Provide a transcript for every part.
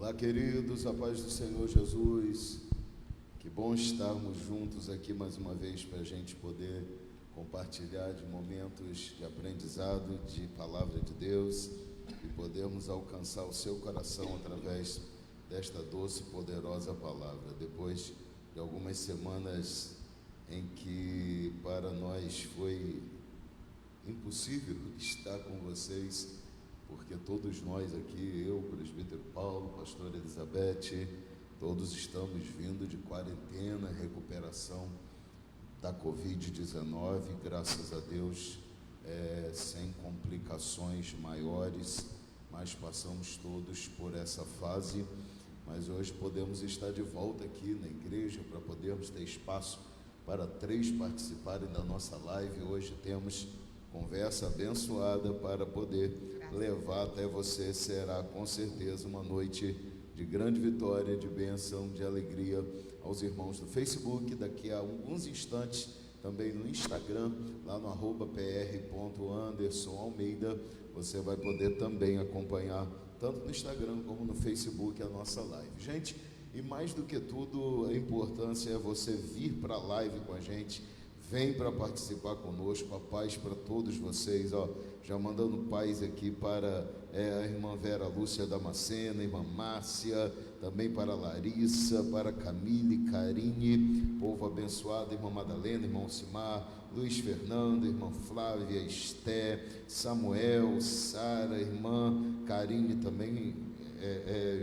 Olá, queridos, a paz do Senhor Jesus. Que bom estarmos juntos aqui mais uma vez para a gente poder compartilhar de momentos de aprendizado, de palavra de Deus e podermos alcançar o seu coração através desta doce e poderosa palavra. Depois de algumas semanas em que para nós foi impossível estar com vocês, porque todos nós aqui, eu, presbítero Paulo, pastora Elizabeth, todos estamos vindo de quarentena, recuperação da Covid-19, graças a Deus, sem complicações maiores, mas passamos todos por essa fase. Mas hoje podemos estar de volta aqui na igreja para podermos ter espaço para 3 participarem da nossa live. Hoje temos conversa abençoada para poder levar até você. Será com certeza uma noite de grande vitória, de bênção, de alegria aos irmãos do Facebook. Daqui a alguns instantes também no Instagram, lá no @pr.andersonalmeida, você vai poder também acompanhar tanto no Instagram como no Facebook a nossa live. Gente, e mais do que tudo, a importância é você vir para a live com a gente. Vem para participar conosco. A paz para todos vocês, já mandando paz aqui para a irmã Vera Lúcia Damascena, irmã Márcia, também para Larissa, para Camille, Karine, povo abençoado, irmã Madalena, irmão Alcimar, Luiz Fernando, irmã Flávia, Esté, Samuel, Sara, irmã Karine também,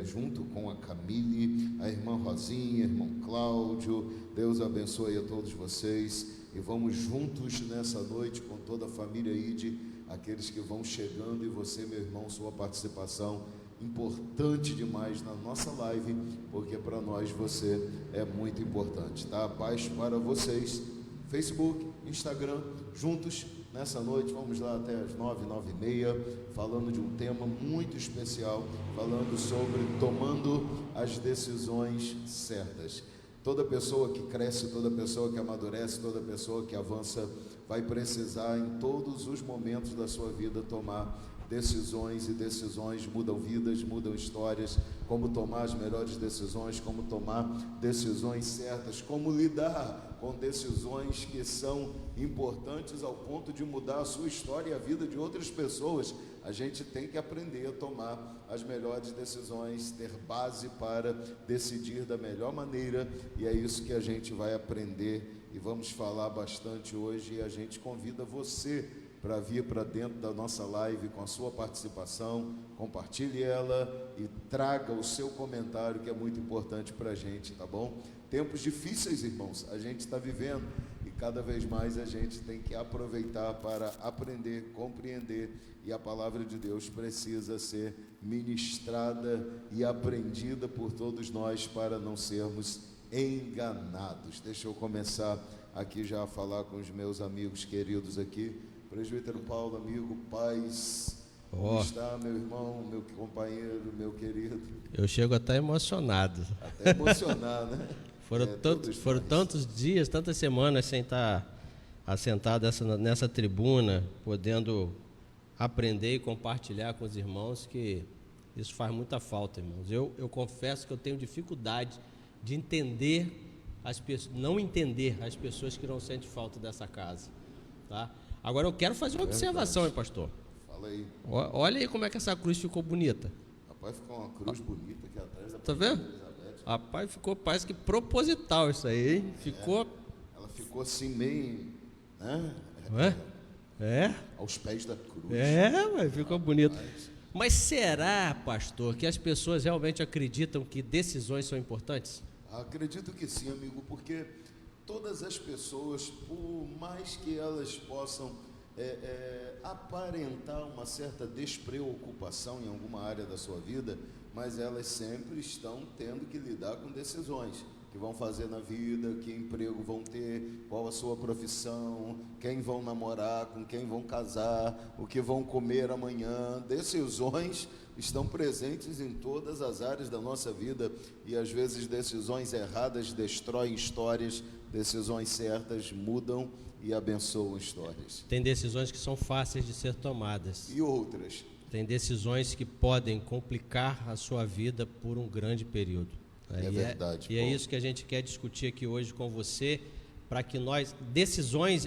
junto com a Camille, a irmã Rosinha, irmão Cláudio. Deus abençoe a todos vocês e vamos juntos nessa noite com toda a família ID, aqueles que vão chegando, e você, meu irmão, sua participação importante demais na nossa live, porque para nós você é muito importante, tá? Paz para vocês. Facebook, Instagram, juntos nessa noite. Vamos lá até as 9, 9h30, falando de um tema muito especial, falando sobre tomando as decisões certas. Toda pessoa que cresce, toda pessoa que amadurece, toda pessoa que avança vai precisar em todos os momentos da sua vida tomar decisões, e decisões mudam vidas, mudam histórias. Como tomar as melhores decisões, como tomar decisões certas, como lidar com decisões que são importantes ao ponto de mudar a sua história e a vida de outras pessoas. A gente tem que aprender a tomar as melhores decisões, ter base para decidir da melhor maneira, e é isso que a gente vai aprender e vamos falar bastante hoje. E a gente convida você para vir para dentro da nossa live com a sua participação. Compartilhe ela e traga o seu comentário, que é muito importante para a gente, tá bom? Tempos difíceis, irmãos, a gente está vivendo, e cada vez mais a gente tem que aproveitar para aprender, compreender, e a palavra de Deus precisa ser ministrada e aprendida por todos nós para não sermos enganados. Deixa eu começar aqui já a falar com os meus amigos queridos aqui. Presbítero Paulo, amigo, paz. Como está, meu irmão, meu companheiro, meu querido? Eu chego até emocionado. Até emocionado, né? Foram tantos dias, tantas semanas sem estar assentado nessa tribuna, podendo aprender e compartilhar com os irmãos, que isso faz muita falta, irmãos. Eu confesso que eu tenho dificuldade de entender não entender as pessoas que não sentem falta dessa casa, tá? Agora eu quero fazer uma observação, hein, pastor? Fala aí. Olha aí como é que essa cruz ficou bonita. Rapaz, ficou uma cruz bonita aqui atrás da Tá vendo? Elizabeth. Rapaz, parece que proposital isso aí, hein? Ela ficou assim meio, né? Não é? Aos pés da cruz. Mas ficou bonito. Mas será, pastor, que as pessoas realmente acreditam que decisões são importantes? Acredito que sim, amigo, porque todas as pessoas, por mais que elas possam aparentar uma certa despreocupação em alguma área da sua vida, mas elas sempre estão tendo que lidar com decisões que vão fazer na vida, que emprego vão ter, qual a sua profissão, quem vão namorar, com quem vão casar, o que vão comer amanhã. Decisões estão presentes em todas as áreas da nossa vida, e às vezes decisões erradas destroem histórias, decisões certas mudam e abençoam histórias. Tem decisões que são fáceis de ser tomadas. E outras tem decisões que podem complicar a sua vida por um grande período. É verdade. E é isso que a gente quer discutir aqui hoje com você, para que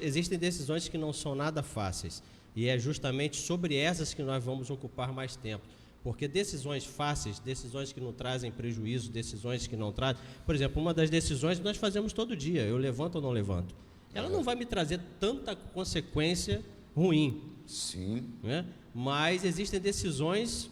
existem decisões que não são nada fáceis, e é justamente sobre essas que nós vamos ocupar mais tempo. Porque decisões fáceis, decisões que não trazem prejuízo, decisões que não trazem... Por exemplo, uma das decisões que nós fazemos todo dia, eu levanto ou não levanto. Ela não vai me trazer tanta consequência ruim. Sim. Né? Mas existem decisões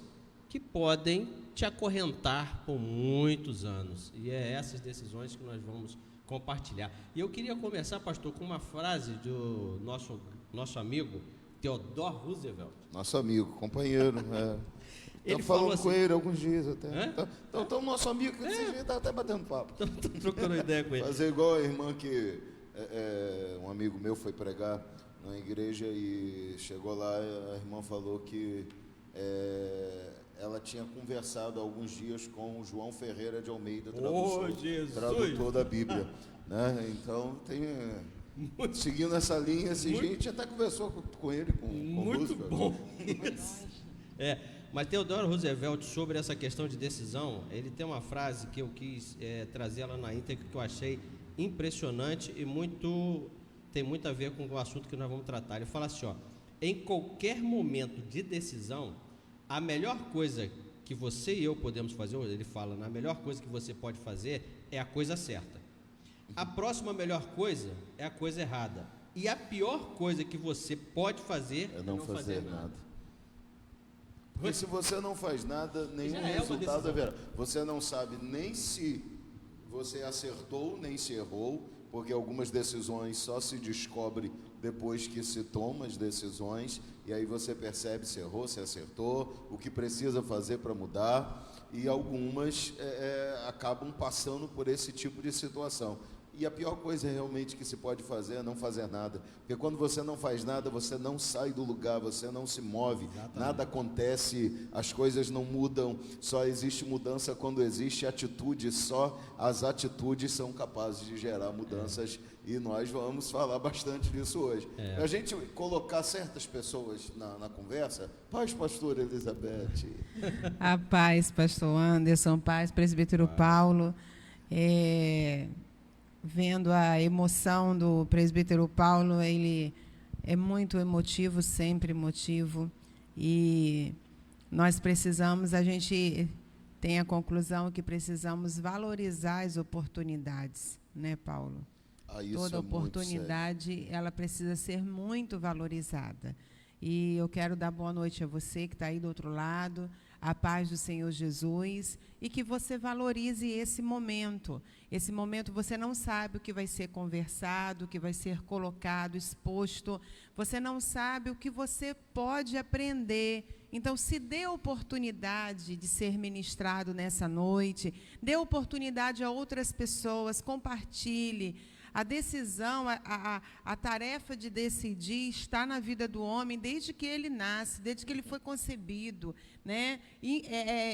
que podem te acorrentar por muitos anos. E é essas decisões que nós vamos compartilhar. E eu queria começar, pastor, com uma frase do nosso amigo Theodore Roosevelt. Nosso amigo, companheiro. Ele Estamos falando assim, com ele alguns dias até. Então, nosso amigo, está até batendo papo. Estou trocando ideia com ele. Fazer igual a irmã que um amigo meu foi pregar na igreja e chegou lá, a irmã falou que ela tinha conversado há alguns dias com o João Ferreira de Almeida, tradutor da Bíblia. Né? Então, seguindo essa linha, a gente até conversou com ele, com muito Roosevelt. Bom isso. Mas Theodore Roosevelt, sobre essa questão de decisão, ele tem uma frase que eu quis trazer ela na íntegra, que eu achei impressionante e tem muito a ver com o assunto que nós vamos tratar. Ele fala assim, em qualquer momento de decisão, a melhor coisa que você e eu podemos fazer, ele fala, a melhor coisa que você pode fazer é a coisa certa. A próxima melhor coisa é a coisa errada. E a pior coisa que você pode fazer é não fazer nada. Porque se você não faz nada, nenhum resultado haverá. Você não sabe nem se você acertou, nem se errou, porque algumas decisões só se descobre depois que se toma as decisões, e aí você percebe se errou, se acertou, o que precisa fazer para mudar, e algumas acabam passando por esse tipo de situação. E a pior coisa realmente que se pode fazer é não fazer nada. Porque quando você não faz nada, você não sai do lugar, você não se move, exatamente. Nada acontece, as coisas não mudam, só existe mudança quando existe atitude, só as atitudes são capazes de gerar mudanças, e nós vamos falar bastante disso hoje. A gente colocar certas pessoas na conversa, paz, pastor Elizabeth. A paz, pastor Anderson, paz, presbítero Paulo, vendo a emoção do presbítero Paulo, ele é muito emotivo, sempre emotivo, e nós precisamos, a gente tem a conclusão que precisamos valorizar as oportunidades, né, Paulo? Toda oportunidade, ela precisa ser muito valorizada. E eu quero dar boa noite a você que está aí do outro lado, a paz do Senhor Jesus, e que você valorize esse momento. Esse momento você não sabe o que vai ser conversado, o que vai ser colocado, exposto, você não sabe o que você pode aprender. Então, se dê oportunidade de ser ministrado nessa noite, dê oportunidade a outras pessoas, compartilhe. A decisão, a tarefa de decidir está na vida do homem desde que ele nasce, desde que ele foi concebido, né?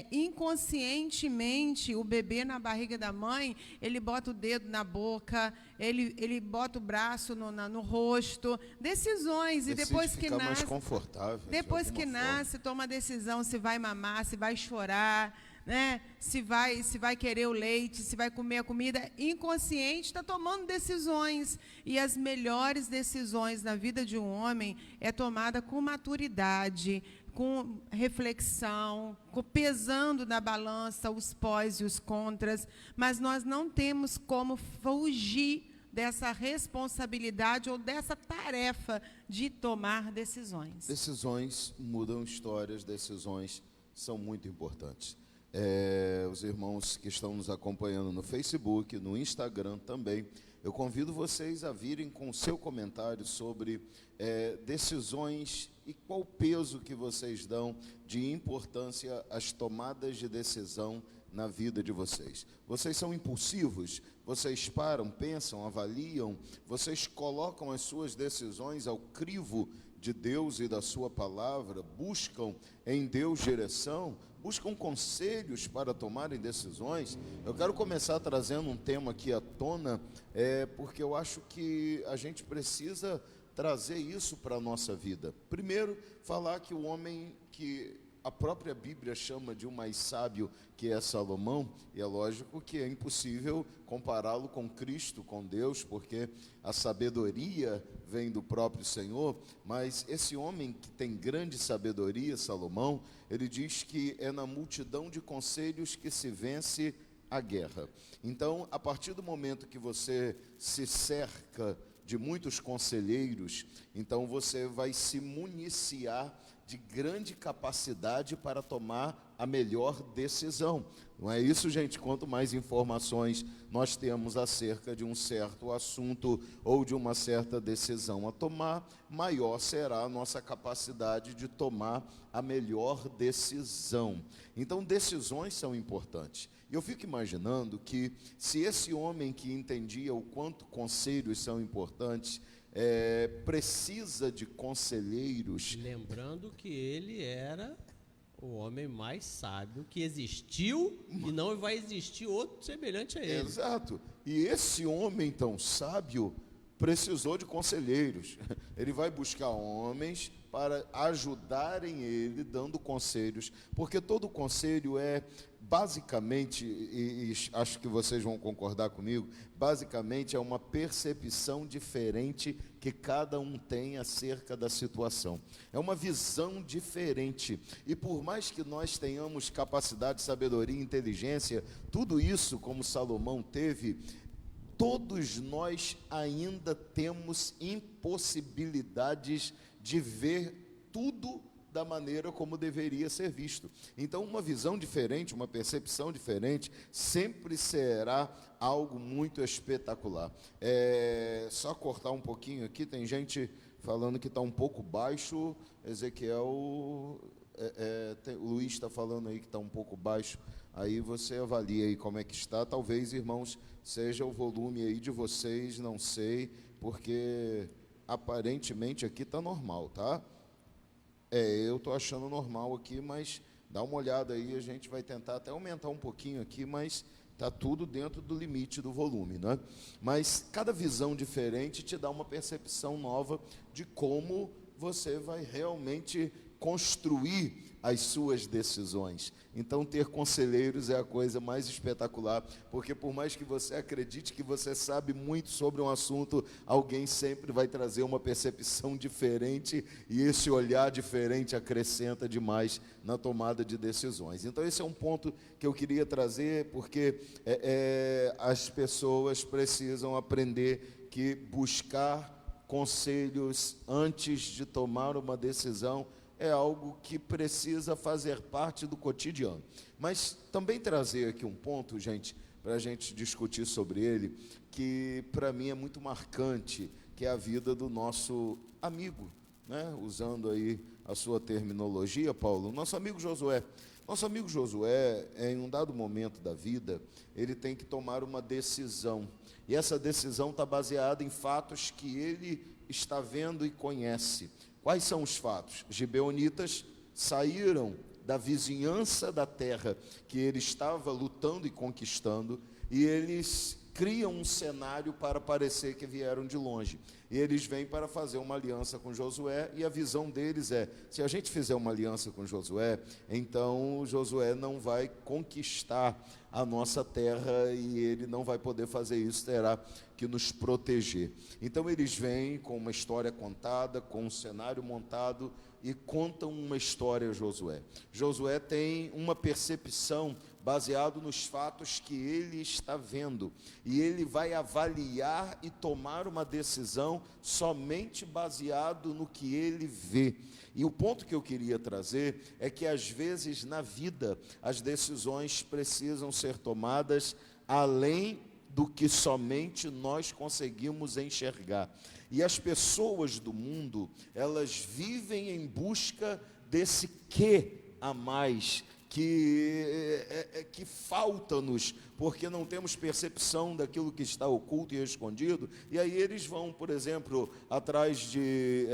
Inconscientemente, o bebê na barriga da mãe, ele bota o dedo na boca, ele bota o braço no rosto, decisões, e depois que nasce, mais confortável, depois que nasce, toma a decisão se vai mamar, se vai chorar, né? Se vai querer o leite, se vai comer a comida, inconsciente está tomando decisões, e as melhores decisões na vida de um homem é tomada com maturidade, com reflexão, pesando na balança os pós e os contras, mas nós não temos como fugir dessa responsabilidade ou dessa tarefa de tomar decisões. Decisões mudam histórias, decisões são muito importantes. Os irmãos que estão nos acompanhando no Facebook, no Instagram também, eu convido vocês a virem com o seu comentário sobre decisões e qual o peso que vocês dão de importância às tomadas de decisão na vida de vocês. Vocês são impulsivos? Vocês param, pensam, avaliam? Vocês colocam as suas decisões ao crivo de Deus e da sua palavra? Buscam em Deus direção? Buscam conselhos para tomarem decisões? Eu quero começar trazendo um tema aqui à tona, porque eu acho que a gente precisa trazer isso para a nossa vida. Primeiro, falar que o homem que a própria Bíblia chama de um mais sábio, que é Salomão, e é lógico que é impossível compará-lo com Cristo, com Deus, porque a sabedoria vem do próprio Senhor, mas esse homem que tem grande sabedoria, Salomão, ele diz que é na multidão de conselhos que se vence a guerra. Então, a partir do momento que você se cerca de muitos conselheiros, então você vai se municiar de grande capacidade para tomar a melhor decisão. Não é isso, gente? Quanto mais informações nós temos acerca de um certo assunto ou de uma certa decisão a tomar, maior será a nossa capacidade de tomar a melhor decisão. Então, decisões são importantes. E eu fico imaginando que se esse homem que entendia o quanto conselhos são importantes, precisa de conselheiros. Lembrando que ele era o homem mais sábio que existiu e não vai existir outro semelhante a ele. Exato. E esse homem tão sábio precisou de conselheiros. Ele vai buscar homens para ajudarem ele, dando conselhos, porque todo conselho é basicamente, e acho que vocês vão concordar comigo, basicamente é uma percepção diferente que cada um tem acerca da situação. É uma visão diferente. E por mais que nós tenhamos capacidade, sabedoria e inteligência, tudo isso, como Salomão teve, todos nós ainda temos impossibilidades de ver tudo da maneira como deveria ser visto. Então, uma visão diferente, uma percepção diferente, sempre será algo muito espetacular. Só cortar um pouquinho aqui, tem gente falando que está um pouco baixo, Ezequiel, o Luiz está falando aí que está um pouco baixo, aí você avalia aí como é que está, talvez, irmãos, seja o volume aí de vocês, não sei, porque aparentemente aqui está normal, tá? Eu estou achando normal aqui, mas dá uma olhada aí, a gente vai tentar até aumentar um pouquinho aqui, mas está tudo dentro do limite do volume, né? Mas cada visão diferente te dá uma percepção nova de como você vai realmente construir as suas decisões. Então, ter conselheiros é a coisa mais espetacular, porque por mais que você acredite que você sabe muito sobre um assunto, alguém sempre vai trazer uma percepção diferente, e esse olhar diferente acrescenta demais na tomada de decisões. Então, esse é um ponto que eu queria trazer, porque as pessoas precisam aprender que buscar conselhos antes de tomar uma decisão é algo que precisa fazer parte do cotidiano. Mas também trazer aqui um ponto, gente, para a gente discutir sobre ele, que para mim é muito marcante, que é a vida do nosso amigo, né? Usando aí a sua terminologia, Paulo, nosso amigo Josué. Nosso amigo Josué, em um dado momento da vida, ele tem que tomar uma decisão. E essa decisão está baseada em fatos que ele está vendo e conhece. Quais são os fatos? Gibeonitas saíram da vizinhança da terra que ele estava lutando e conquistando, e eles criam um cenário para parecer que vieram de longe. E eles vêm para fazer uma aliança com Josué, e a visão deles é: se a gente fizer uma aliança com Josué, então Josué não vai conquistar a nossa terra e ele não vai poder fazer isso, terá que nos proteger. Então eles vêm com uma história contada, com um cenário montado, e contam uma história a Josué. Josué tem uma percepção baseado nos fatos que ele está vendo, e ele vai avaliar e tomar uma decisão somente baseado no que ele vê. E o ponto que eu queria trazer é que às vezes na vida as decisões precisam ser tomadas além do que somente nós conseguimos enxergar. E as pessoas do mundo, elas vivem em busca desse quê a mais, que falta-nos, porque não temos percepção daquilo que está oculto e escondido, e aí eles vão, por exemplo, atrás de,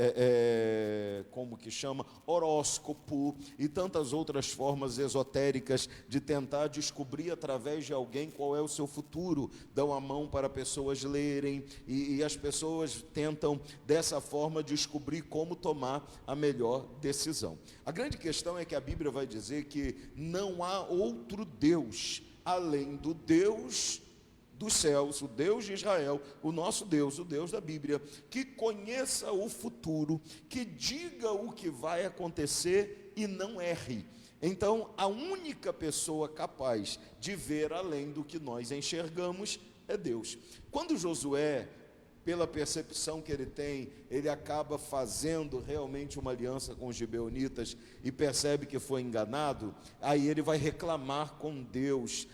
como como que chama, horóscopo e tantas outras formas esotéricas de tentar descobrir através de alguém qual é o seu futuro. Dão a mão para pessoas lerem e as pessoas tentam dessa forma descobrir como tomar a melhor decisão. A grande questão é que a Bíblia vai dizer que não há outro Deus além do Deus dos céus, o Deus de Israel, o nosso Deus, o Deus da Bíblia, que conheça o futuro, que diga o que vai acontecer e não erre. Então, a única pessoa capaz de ver além do que nós enxergamos é Deus. Quando Josué, pela percepção que ele tem, ele acaba fazendo realmente uma aliança com os gibeonitas e percebe que foi enganado, aí ele vai reclamar com Deus.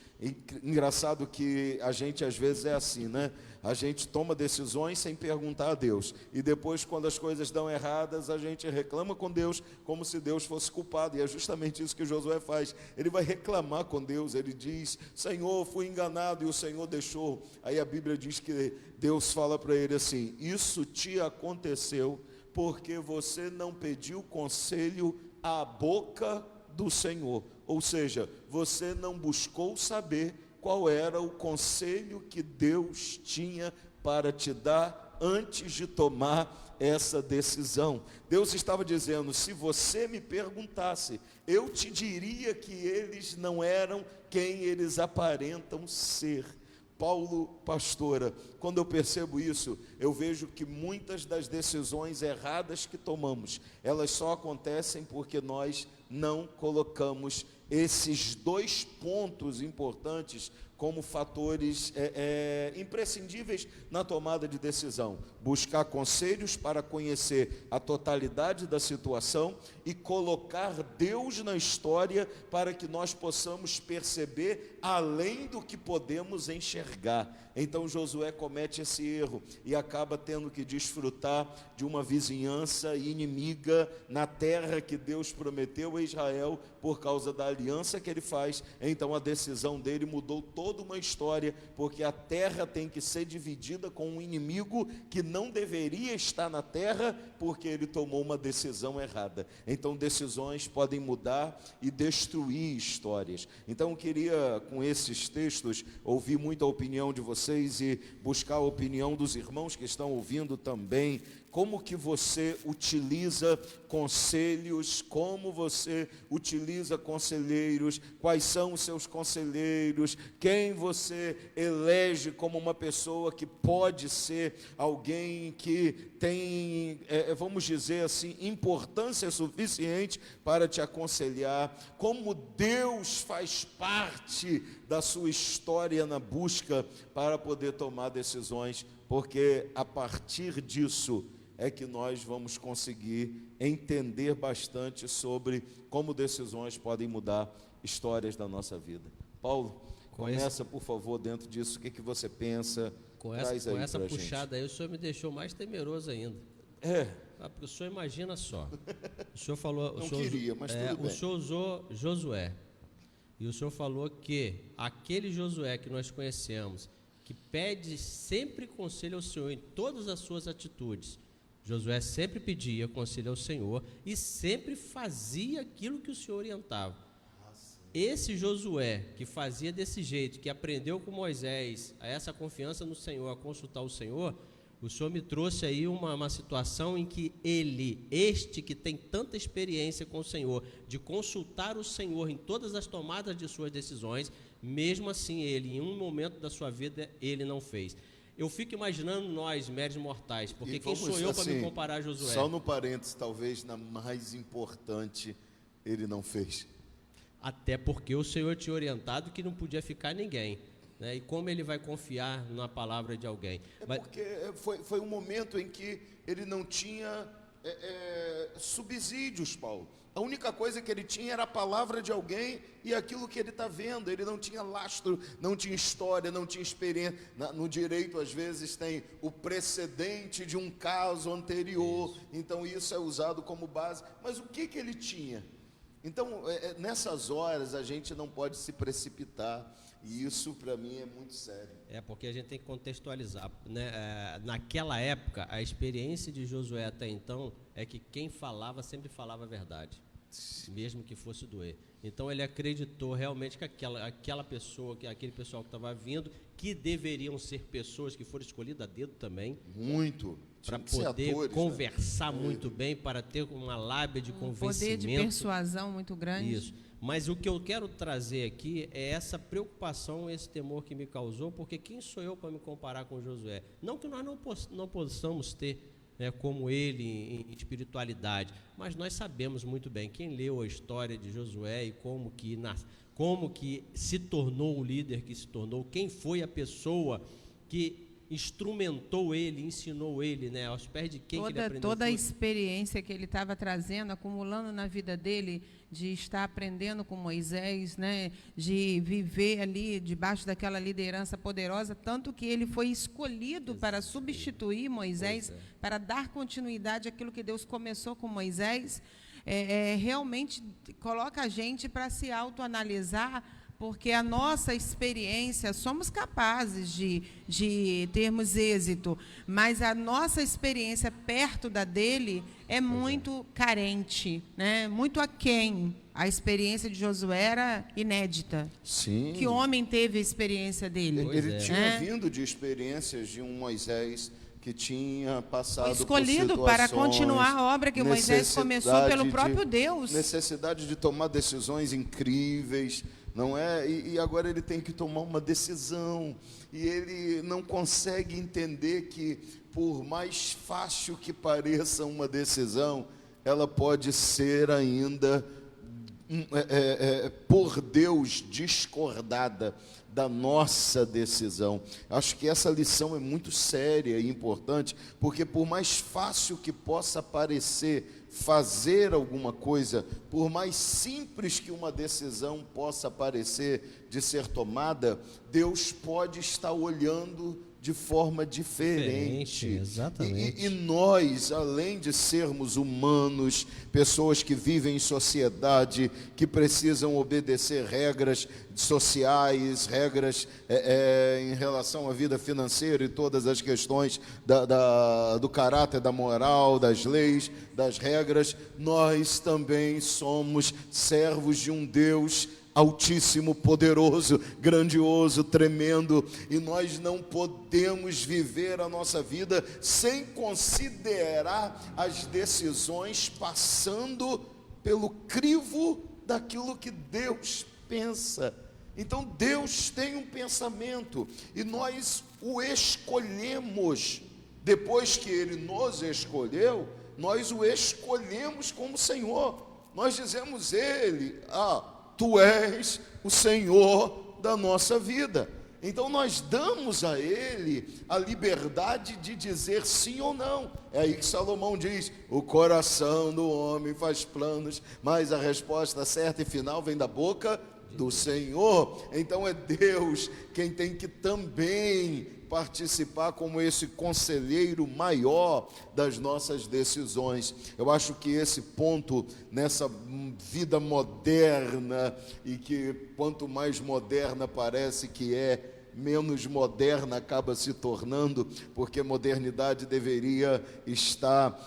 Engraçado que a gente às vezes é assim, né? A gente toma decisões sem perguntar a Deus, e depois, quando as coisas dão erradas, a gente reclama com Deus como se Deus fosse culpado. E é justamente isso que Josué faz. Ele vai reclamar com Deus, ele diz: Senhor, fui enganado e o Senhor deixou. Aí a Bíblia diz que Deus fala para ele assim: isso te aconteceu porque você não pediu conselho à boca do Senhor. Ou seja, você não buscou saber qual era o conselho que Deus tinha para te dar antes de tomar essa decisão. Deus estava dizendo: se você me perguntasse, eu te diria que eles não eram quem eles aparentam ser. Paulo, pastora, quando eu percebo isso, eu vejo que muitas das decisões erradas que tomamos, elas só acontecem porque nós não colocamos esses dois pontos importantes como fatores imprescindíveis na tomada de decisão: buscar conselhos para conhecer a totalidade da situação e colocar Deus na história para que nós possamos perceber além do que podemos enxergar. Então Josué comete esse erro e acaba tendo que desfrutar de uma vizinhança inimiga na terra que Deus prometeu a Israel por causa da aliança que ele faz. Então a decisão dele mudou toda uma história, porque a terra tem que ser dividida com um inimigo que não deveria estar na terra, porque ele tomou uma decisão errada. Então decisões podem mudar e destruir histórias. Então eu queria, com esses textos, ouvir muito a opinião de vocês e buscar a opinião dos irmãos que estão ouvindo também. Como que você utiliza conselhos, como você utiliza conselheiros, quais são os seus conselheiros, quem você elege como uma pessoa que pode ser alguém que tem, vamos dizer assim, importância suficiente para te aconselhar, como Deus faz parte da sua história na busca para poder tomar decisões, porque a partir disso é que nós vamos conseguir entender bastante sobre como decisões podem mudar histórias da nossa vida. Paulo, começa, por favor, dentro disso. O que você pensa? Com essa puxada aí, o senhor me deixou mais temeroso ainda. Porque o senhor imagina só. O senhor falou... Não queria, mas tudo bem. O senhor usou Josué. E o senhor falou que aquele Josué que nós conhecemos, que pede sempre conselho ao Senhor em todas as suas atitudes, Josué sempre pedia conselho ao Senhor e sempre fazia aquilo que o Senhor orientava. Esse Josué que fazia desse jeito, que aprendeu com Moisés a essa confiança no Senhor, a consultar o Senhor, o Senhor me trouxe aí uma situação em que este que tem tanta experiência com o Senhor, de consultar o Senhor em todas as tomadas de suas decisões, mesmo assim ele, em um momento da sua vida, ele não fez. Eu fico imaginando nós, meros mortais, porque quem sou eu para me comparar a Josué? Só no parênteses, talvez na mais importante, ele não fez. Até porque o Senhor tinha orientado que não podia ficar ninguém, né? E como ele vai confiar na palavra de alguém? Porque foi um momento em que ele não tinha subsídios, Paulo. A única coisa que ele tinha era a palavra de alguém e aquilo que ele está vendo. Ele não tinha lastro, não tinha história, não tinha experiência. No direito, às vezes, tem o precedente de um caso anterior. Então isso é usado como base. Mas o que ele tinha? Então, nessas horas, a gente não pode se precipitar, e isso, para mim, é muito sério. Porque a gente tem que contextualizar, né? Naquela época, a experiência de Josué até então é que quem falava sempre falava a verdade, mesmo que fosse doer. Então ele acreditou realmente que aquela pessoa, que aquele pessoal que estava vindo, que deveriam ser pessoas que foram escolhidas a dedo também, muito, para poder atores, conversar, né? Muito bem, para ter uma lábia de convencimento, poder de persuasão muito grande. Isso. Mas o que eu quero trazer aqui é essa preocupação, esse temor que me causou, porque quem sou eu para me comparar com Josué? Não que nós não possamos ter, né, como ele em espiritualidade, mas nós sabemos muito bem, quem leu a história de Josué e como que se tornou o líder que se tornou, quem foi a pessoa que instrumentou ele, ensinou ele, né, aos pés de quem que ele aprendeu toda a experiência que ele estava trazendo, acumulando na vida dele, de estar aprendendo com Moisés, né, de viver ali debaixo daquela liderança poderosa, tanto que ele foi escolhido para substituir Moisés, para dar continuidade àquilo que Deus começou com Moisés. Realmente coloca a gente para se autoanalisar, porque a nossa experiência, somos capazes de termos êxito, mas a nossa experiência perto da dele é muito carente, né? Muito aquém. A experiência de Josué era inédita. Sim. Que homem teve a experiência dele? Ele tinha vindo de experiências de um Moisés que tinha passado escolhido por para continuar a obra que Moisés começou pelo próprio Deus. Necessidade de tomar decisões incríveis, não é? E agora ele tem que tomar uma decisão, e ele não consegue entender que, por mais fácil que pareça uma decisão, ela pode ser ainda, por Deus, discordada da nossa decisão. Acho que essa lição é muito séria e importante, porque por mais fácil que possa parecer fazer alguma coisa, por mais simples que uma decisão possa parecer de ser tomada, Deus pode estar olhando de forma diferente. Exatamente. E nós, além de sermos humanos, pessoas que vivem em sociedade, que precisam obedecer regras sociais, regras em relação à vida financeira e todas as questões do caráter, da moral, das leis, das regras, nós também somos servos de um Deus altíssimo, poderoso, grandioso, tremendo, e nós não podemos viver a nossa vida sem considerar as decisões passando pelo crivo daquilo que Deus pensa. Então Deus tem um pensamento e nós o escolhemos. Depois que Ele nos escolheu, nós o escolhemos como Senhor. Nós dizemos Ele, Tu és o Senhor da nossa vida. Então nós damos a Ele a liberdade de dizer sim ou não. É aí que Salomão diz: o coração do homem faz planos, mas a resposta certa e final vem da boca do Senhor. Então é Deus quem tem que também participar como esse conselheiro maior das nossas decisões. Eu acho que esse ponto nessa vida moderna, e que quanto mais moderna parece que é, menos moderna acaba se tornando, porque modernidade deveria estar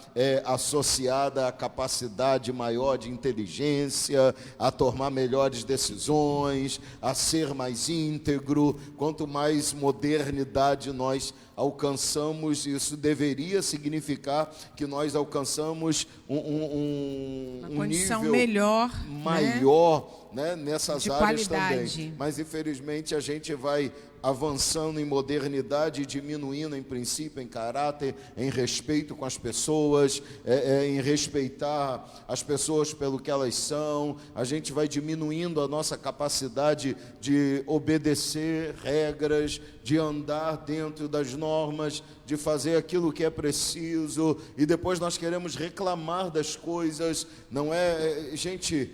associada à capacidade maior de inteligência, a tomar melhores decisões, a ser mais íntegro. Quanto mais modernidade nós alcançamos, isso deveria significar que nós alcançamos um condição nível melhor, maior, né, nessas de áreas qualidade. também. Mas infelizmente a gente vai avançando em modernidade e diminuindo em princípio, em caráter, em respeito com as pessoas, em respeitar as pessoas pelo que elas são. A gente vai diminuindo a nossa capacidade de obedecer regras, de andar dentro das normas, de fazer aquilo que é preciso, e depois nós queremos reclamar das coisas. Não é, gente,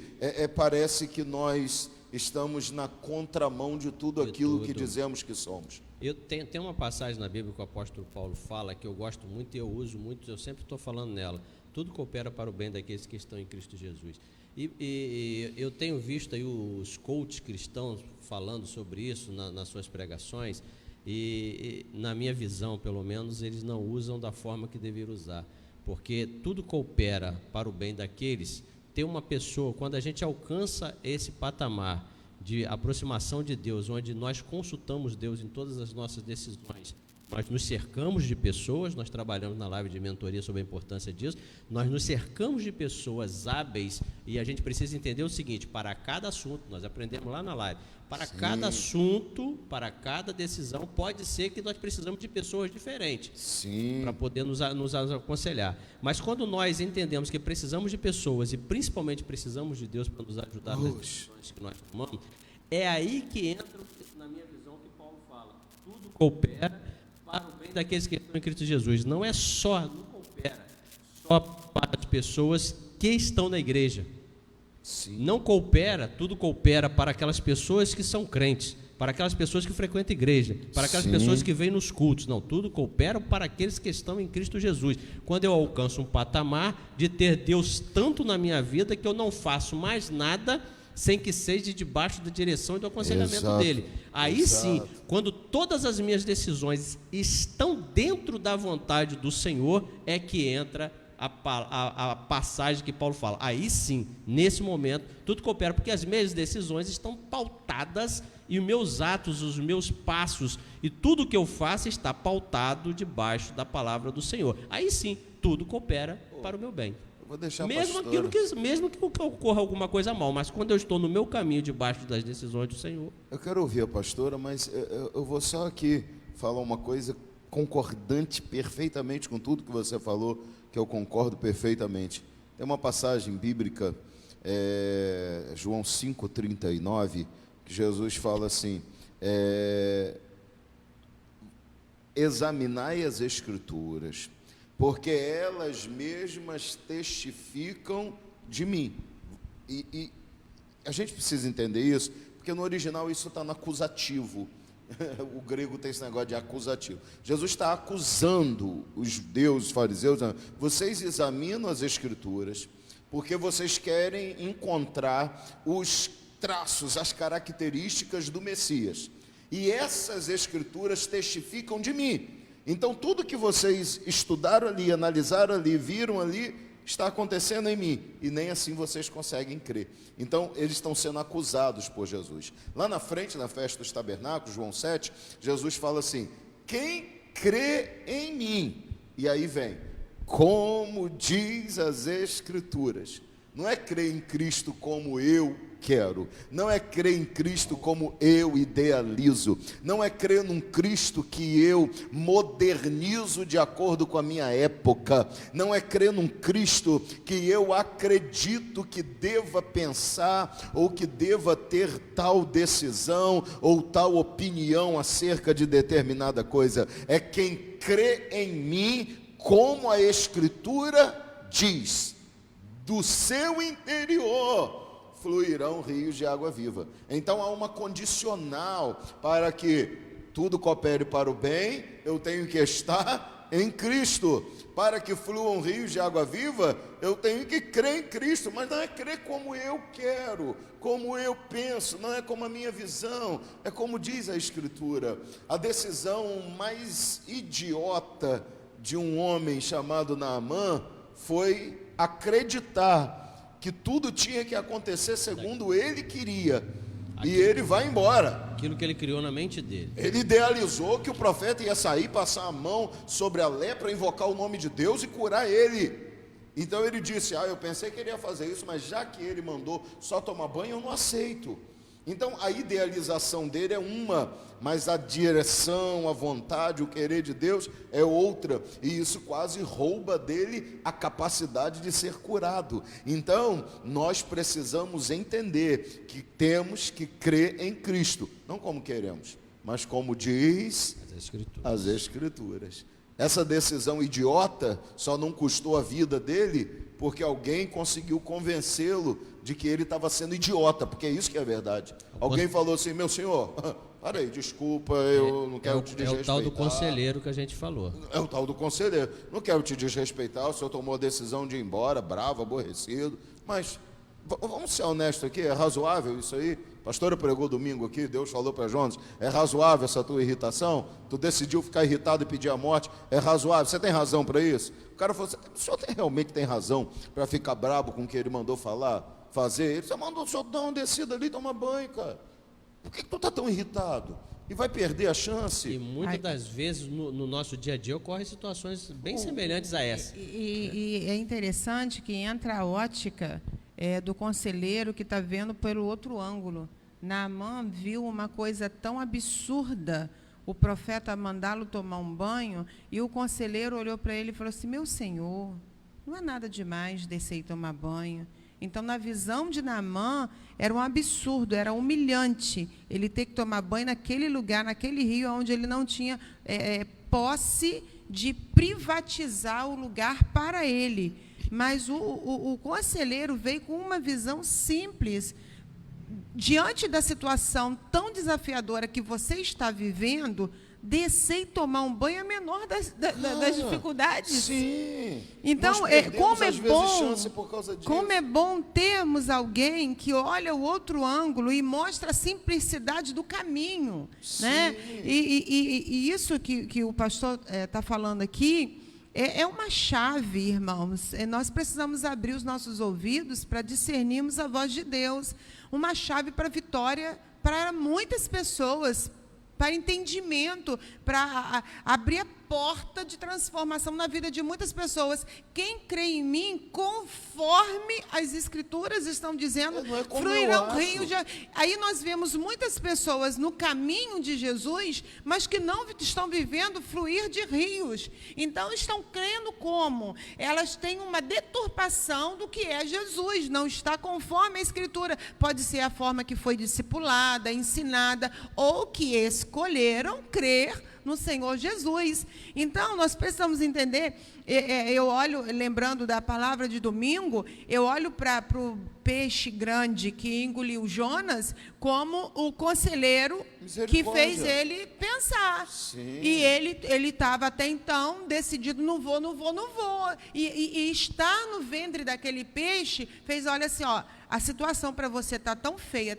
parece que nós estamos na contramão de tudo aquilo que dizemos que somos. Tem uma passagem na Bíblia que o apóstolo Paulo fala, que eu gosto muito e eu uso muito, eu sempre estou falando nela, tudo coopera para o bem daqueles que estão em Cristo Jesus. E eu tenho visto aí os coaches cristãos falando sobre isso nas suas pregações, e na minha visão, pelo menos, eles não usam da forma que deveriam usar, porque tudo coopera para o bem daqueles. Tem uma pessoa, quando a gente alcança esse patamar de aproximação de Deus, onde nós consultamos Deus em todas as nossas decisões, nós nos cercamos de pessoas, nós trabalhamos na live de mentoria sobre a importância disso, nós nos cercamos de pessoas hábeis, e a gente precisa entender o seguinte: para cada assunto, nós aprendemos lá na live, para cada assunto, para cada decisão, pode ser que nós precisamos de pessoas diferentes para poder nos aconselhar. Mas quando nós entendemos que precisamos de pessoas e principalmente precisamos de Deus para nos ajudar nas decisões que nós tomamos, é aí que entra, na minha visão, o que Paulo fala: tudo coopera para o bem daqueles que estão em Cristo Jesus. Não coopera só para as pessoas que estão na igreja. Não coopera, tudo coopera para aquelas pessoas que são crentes, para aquelas pessoas que frequentam a igreja, para aquelas pessoas que vêm nos cultos. Não, tudo coopera para aqueles que estão em Cristo Jesus. Quando eu alcanço um patamar de ter Deus tanto na minha vida que eu não faço mais nada sem que seja debaixo da direção e do aconselhamento dele. Aí sim, quando todas as minhas decisões estão dentro da vontade do Senhor, é que entra a passagem que Paulo fala. Aí sim, nesse momento, tudo coopera, porque as minhas decisões estão pautadas, e os meus atos, os meus passos e tudo que eu faço está pautado debaixo da palavra do Senhor. Aí sim, tudo coopera para o meu bem. Vou deixar mesmo que ocorra alguma coisa mal, mas quando eu estou no meu caminho debaixo das decisões do Senhor. Eu quero ouvir a pastora, mas eu vou só aqui falar uma coisa concordante perfeitamente com tudo que você falou, que eu concordo perfeitamente. Tem uma passagem bíblica, João 5,39, que Jesus fala assim: examinai as Escrituras, porque elas mesmas testificam de mim. E a gente precisa entender isso, porque no original isso está no acusativo. O grego tem esse negócio de acusativo. Jesus está acusando os judeus, os fariseus: vocês examinam as Escrituras porque vocês querem encontrar os traços, as características do Messias, e essas Escrituras testificam de mim. Então tudo que vocês estudaram ali, analisaram ali, viram ali, está acontecendo em mim, e nem assim vocês conseguem crer. Então eles estão sendo acusados por Jesus. Lá na frente, na festa dos tabernáculos, João 7, Jesus fala assim: quem crê em mim, e aí vem, como diz as Escrituras. Não é crer em Cristo como eu quero, não é crer em Cristo como eu idealizo, não é crer num Cristo que eu modernizo de acordo com a minha época, não é crer num Cristo que eu acredito que deva pensar ou que deva ter tal decisão ou tal opinião acerca de determinada coisa. É quem crê em mim, como a Escritura diz: do seu interior fluirão rios de água viva. Então há uma condicional para que tudo coopere para o bem. Eu tenho que estar em Cristo. Para que fluam rios de água viva, eu tenho que crer em Cristo. Mas não é crer como eu quero, como eu penso, não é como a minha visão, é como diz a Escritura. A decisão mais idiota de um homem chamado Naamã foi acreditar que tudo tinha que acontecer segundo ele queria, e ele vai embora. Aquilo que ele criou na mente dele. Ele idealizou que o profeta ia sair, passar a mão sobre a lepra, invocar o nome de Deus e curar ele. Então ele disse: eu pensei que ele ia fazer isso, mas já que ele mandou só tomar banho, eu não aceito. Então a idealização dele é uma, mas a direção, a vontade, o querer de Deus é outra, e isso quase rouba dele a capacidade de ser curado. Então nós precisamos entender que temos que crer em Cristo, não como queremos, mas como diz as Escrituras. Essa decisão idiota só não custou a vida dele porque alguém conseguiu convencê-lo de que ele estava sendo idiota, porque é isso que é verdade. Alguém falou assim: meu senhor, Para aí, desculpa, eu não quero te desrespeitar. É o tal do conselheiro que a gente falou. É o tal do conselheiro. Não quero te desrespeitar, o senhor tomou a decisão de ir embora, bravo, aborrecido, mas vamos ser honestos aqui, é razoável isso aí? A pastora pregou domingo aqui, Deus falou para Jonas, é razoável essa tua irritação? Tu decidiu ficar irritado e pedir a morte, é razoável? Você tem razão para isso? O cara falou assim, o senhor realmente tem razão para ficar brabo com o que ele mandou fazer? Ele mandou o senhor dar uma descida ali, tomar banho, cara. Por que tu está tão irritado? E vai perder a chance? E muitas das vezes no nosso dia a dia ocorrem situações bem semelhantes a essa. E é interessante que entra a ótica do conselheiro que está vendo pelo outro ângulo. Naamã viu uma coisa tão absurda, o profeta mandá-lo tomar um banho, e o conselheiro olhou para ele e falou assim, meu senhor, não é nada demais descer e tomar banho. Então, na visão de Naamã, era um absurdo, era humilhante ele ter que tomar banho naquele lugar, naquele rio, onde ele não tinha posse de privatizar o lugar para ele. Mas o conselheiro veio com uma visão simples. Diante da situação tão desafiadora que você está vivendo, descer e tomar um banho é a menor das dificuldades. Sim. Então, como é bom termos alguém que olha o outro ângulo e mostra a simplicidade do caminho. Né? E isso que o pastor está falando aqui é uma chave, irmãos. Nós precisamos abrir os nossos ouvidos para discernirmos a voz de Deus. Uma chave para a vitória para muitas pessoas, para entendimento, para abrir a porta de transformação na vida de muitas pessoas. Quem crê em mim, conforme as Escrituras estão dizendo, fluirão rios. Aí nós vemos muitas pessoas no caminho de Jesus, mas que não estão vivendo fluir de rios. Então, estão crendo como? Elas têm uma deturpação do que é Jesus, não está conforme a Escritura. Pode ser a forma que foi discipulada, ensinada, ou que escolheram crer no Senhor Jesus. Então, nós precisamos entender, eu olho, lembrando da palavra de domingo, eu olho para o peixe grande que engoliu Jonas como o conselheiro que fez ele pensar. Sim. E ele estava até então decidido, não vou. E estar no ventre daquele peixe fez, olha assim, ó, a situação para você está tão feia,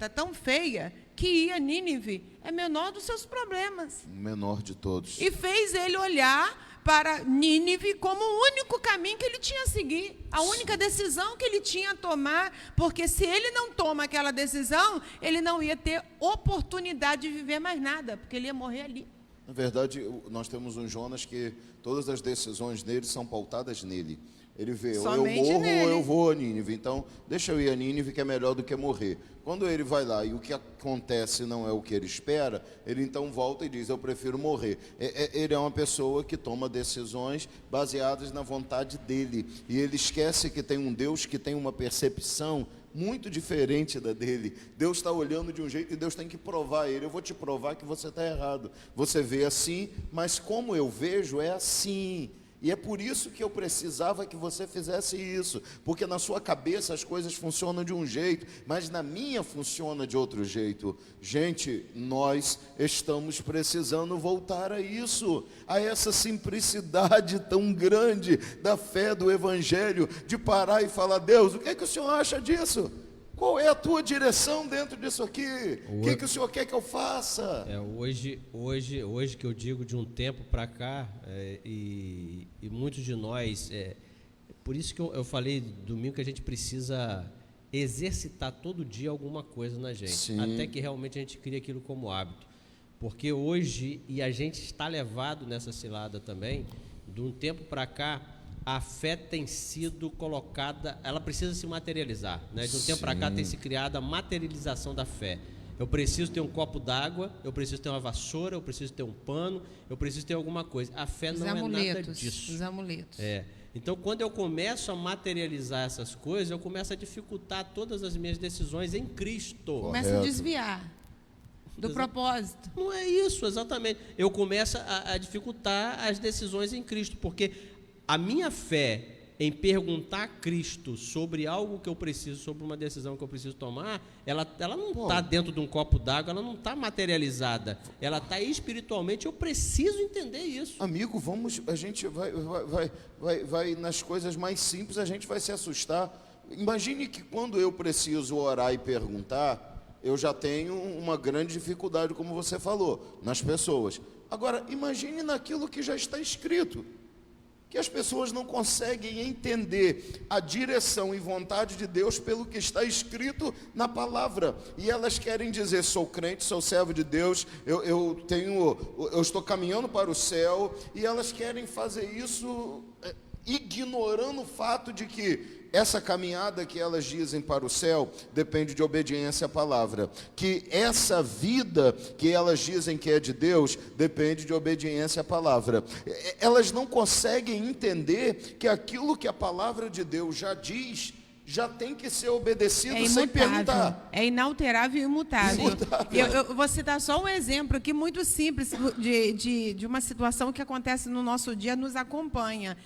que ir a Nínive é menor dos seus problemas. O menor de todos. E fez ele olhar para Nínive como o único caminho que ele tinha a seguir, a única decisão que ele tinha a tomar, porque se ele não toma aquela decisão, ele não ia ter oportunidade de viver mais nada, porque ele ia morrer ali. Na verdade, nós temos um Jonas que todas as decisões dele são pautadas nele. Ele vê, ou eu morro ou eu vou a Nínive. Então, deixa eu ir a Nínive, que é melhor do que morrer. Quando ele vai lá e o que acontece não é o que ele espera, ele então volta e diz, eu prefiro morrer. Ele é uma pessoa que toma decisões baseadas na vontade dele. E ele esquece que tem um Deus que tem uma percepção muito diferente da dele. Deus está olhando de um jeito e Deus tem que provar ele. Eu vou te provar que você está errado. Você vê assim, mas como eu vejo é assim. E é por isso que eu precisava que você fizesse isso, porque na sua cabeça as coisas funcionam de um jeito, mas na minha funciona de outro jeito. Gente, nós estamos precisando voltar a isso, a essa simplicidade tão grande da fé do Evangelho, de parar e falar, Deus, o que é que o Senhor acha disso? Qual é a tua direção dentro disso aqui? O que o Senhor quer que eu faça? Hoje que eu digo de um tempo para cá, e muitos de nós, por isso que eu falei domingo que a gente precisa exercitar todo dia alguma coisa na gente. Sim. Até que realmente a gente crie aquilo como hábito. Porque hoje, e a gente está levado nessa cilada também, de um tempo para cá, a fé tem sido colocada, ela precisa se materializar, né? De um tempo para cá tem se criado a materialização da fé. Eu preciso ter um copo d'água, eu preciso ter uma vassoura, eu preciso ter um pano, eu preciso ter alguma coisa. A fé não é nada disso. Os amuletos. Então, quando eu começo a materializar essas coisas, eu começo a dificultar todas as minhas decisões em Cristo. Começa a desviar do propósito. Não é isso, exatamente. Eu começo a dificultar as decisões em Cristo, porque a minha fé em perguntar a Cristo sobre algo que eu preciso, sobre uma decisão que eu preciso tomar, ela não está dentro de um copo d'água, ela não está materializada, ela está espiritualmente, eu preciso entender isso. Amigo, a gente vai nas coisas mais simples, a gente vai se assustar. Imagine que quando eu preciso orar e perguntar, eu já tenho uma grande dificuldade, como você falou, nas pessoas. Agora, imagine naquilo que já está escrito, que as pessoas não conseguem entender a direção e vontade de Deus pelo que está escrito na palavra, e elas querem dizer: sou crente, sou servo de Deus, eu estou caminhando para o céu, e elas querem fazer isso ignorando o fato de que essa caminhada que elas dizem para o céu depende de obediência à palavra, que essa vida que elas dizem que é de Deus depende de obediência à palavra. Elas não conseguem entender que aquilo que a palavra de Deus já diz já tem que ser obedecido sem perguntar. É inalterável e imutável. Eu vou citar só um exemplo aqui muito simples de uma situação que acontece no nosso dia, nos acompanha.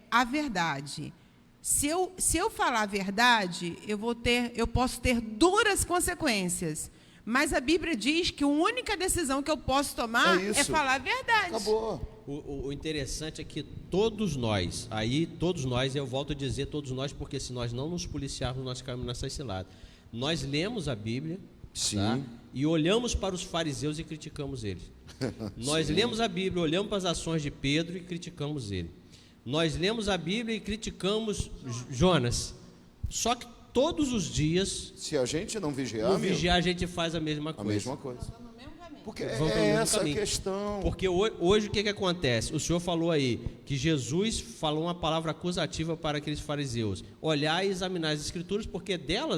A verdade. Se eu falar a verdade, eu posso ter duras consequências. Mas a Bíblia diz que a única decisão que eu posso tomar é falar a verdade. Acabou. O interessante é que todos nós, eu volto a dizer todos nós, porque se nós não nos policiarmos, nós caímos nessa cilada. Nós lemos a Bíblia, tá? E olhamos para os fariseus e criticamos eles. Nós lemos a Bíblia, olhamos para as ações de Pedro e criticamos ele. Nós lemos a Bíblia e criticamos Jonas. Só que todos os dias, se a gente não vigiar, a gente faz a mesma coisa. A mesma coisa. Porque é essa a questão. Porque hoje o que acontece? O senhor falou aí que Jesus falou uma palavra acusativa para aqueles fariseus: olhar e examinar as escrituras, porque dela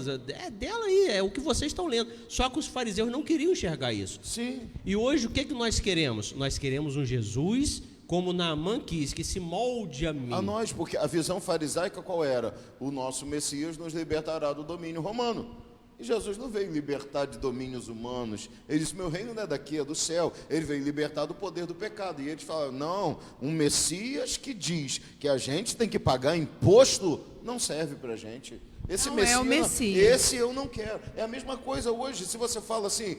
aí, é o que vocês estão lendo. Só que os fariseus não queriam enxergar isso. Sim. E hoje o que nós queremos? Nós queremos um Jesus como Naamã quis, que se molde a mim. A nós, porque a visão farisaica qual era? O nosso Messias nos libertará do domínio romano. E Jesus não veio libertar de domínios humanos. Ele disse: meu reino não é daqui, é do céu. Ele veio libertar do poder do pecado. E eles falam: não, um Messias que diz que a gente tem que pagar imposto não serve para a gente. Esse não Messias, é o Messias. Esse eu não quero. É a mesma coisa hoje. Se você fala assim,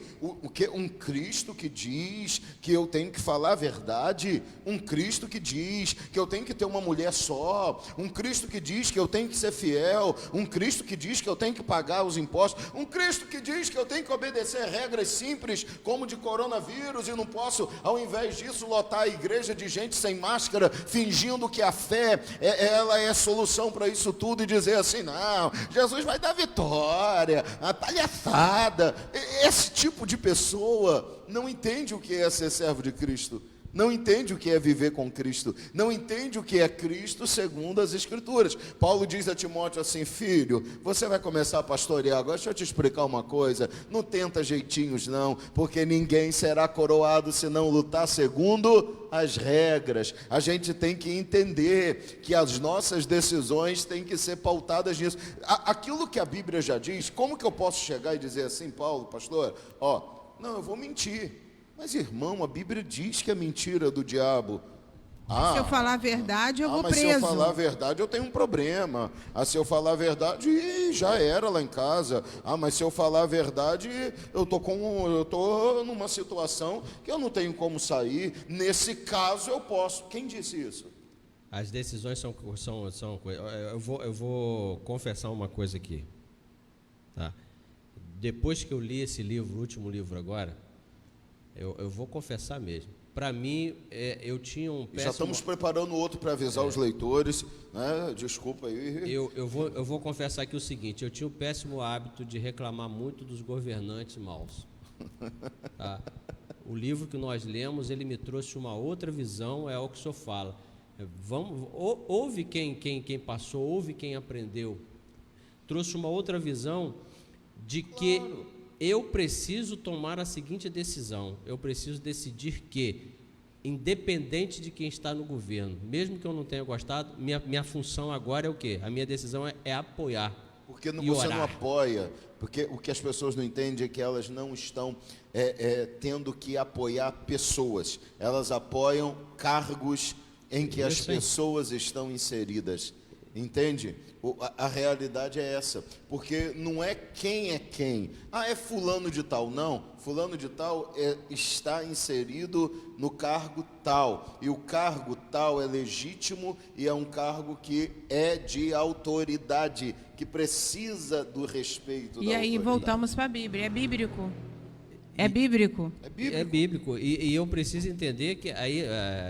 um Cristo que diz que eu tenho que falar a verdade, um Cristo que diz que eu tenho que ter uma mulher só, um Cristo que diz que eu tenho que ser fiel, um Cristo que diz que eu tenho que pagar os impostos, um Cristo que diz que eu tenho que obedecer regras simples, como de coronavírus, e não posso, ao invés disso, lotar a igreja de gente sem máscara, fingindo que a fé ela é a solução para isso tudo, e dizer assim: não, Jesus vai dar vitória, a palhaçada. Esse tipo de pessoa não entende o que é ser servo de Cristo, não entende o que é viver com Cristo, não entende o que é Cristo segundo as Escrituras. Paulo diz a Timóteo assim: filho, você vai começar a pastorear agora, deixa eu te explicar uma coisa, não tenta jeitinhos não, porque ninguém será coroado se não lutar segundo as regras. A gente tem que entender que as nossas decisões têm que ser pautadas nisso. Aquilo que a Bíblia já diz, como que eu posso chegar e dizer assim: Paulo, pastor, não, eu vou mentir. Mas, irmão, a Bíblia diz que é mentira do diabo. Se eu falar a verdade, eu vou mas preso. Se eu falar a verdade, eu tenho um problema. Se eu falar a verdade, já era lá em casa. Mas se eu falar a verdade, eu tô numa situação que eu não tenho como sair. Nesse caso, eu posso. Quem disse isso? As decisões são eu vou confessar uma coisa aqui. Tá? Depois que eu li esse livro, o último livro agora, eu vou confessar mesmo. Para mim, eu tinha um péssimo... Já estamos preparando outro para avisar os leitores, né? Desculpa aí. Eu vou confessar aqui o seguinte: eu tinha o péssimo hábito de reclamar muito dos governantes maus. Tá? O livro que nós lemos, ele me trouxe uma outra visão, é o que o senhor fala. Houve quem passou, houve quem aprendeu. Trouxe uma outra visão de que... Claro. Eu preciso tomar a seguinte decisão: eu preciso decidir que, independente de quem está no governo, mesmo que eu não tenha gostado, minha função agora é o quê? A minha decisão é apoiar. Porque você não apoia, porque o que as pessoas não entendem é que elas não estão tendo que apoiar pessoas, elas apoiam cargos em que as Isso, hein? pessoas estão inseridas. Entende? A realidade é essa, porque não é quem. Ah, é fulano de tal. Não, fulano de tal está inserido no cargo tal, e o cargo tal é legítimo e é um cargo que é de autoridade, que precisa do respeito E da aí autoridade. voltamos para a Bíblia. É bíblico. É bíblico. É bíblico. É bíblico. E eu preciso entender que aí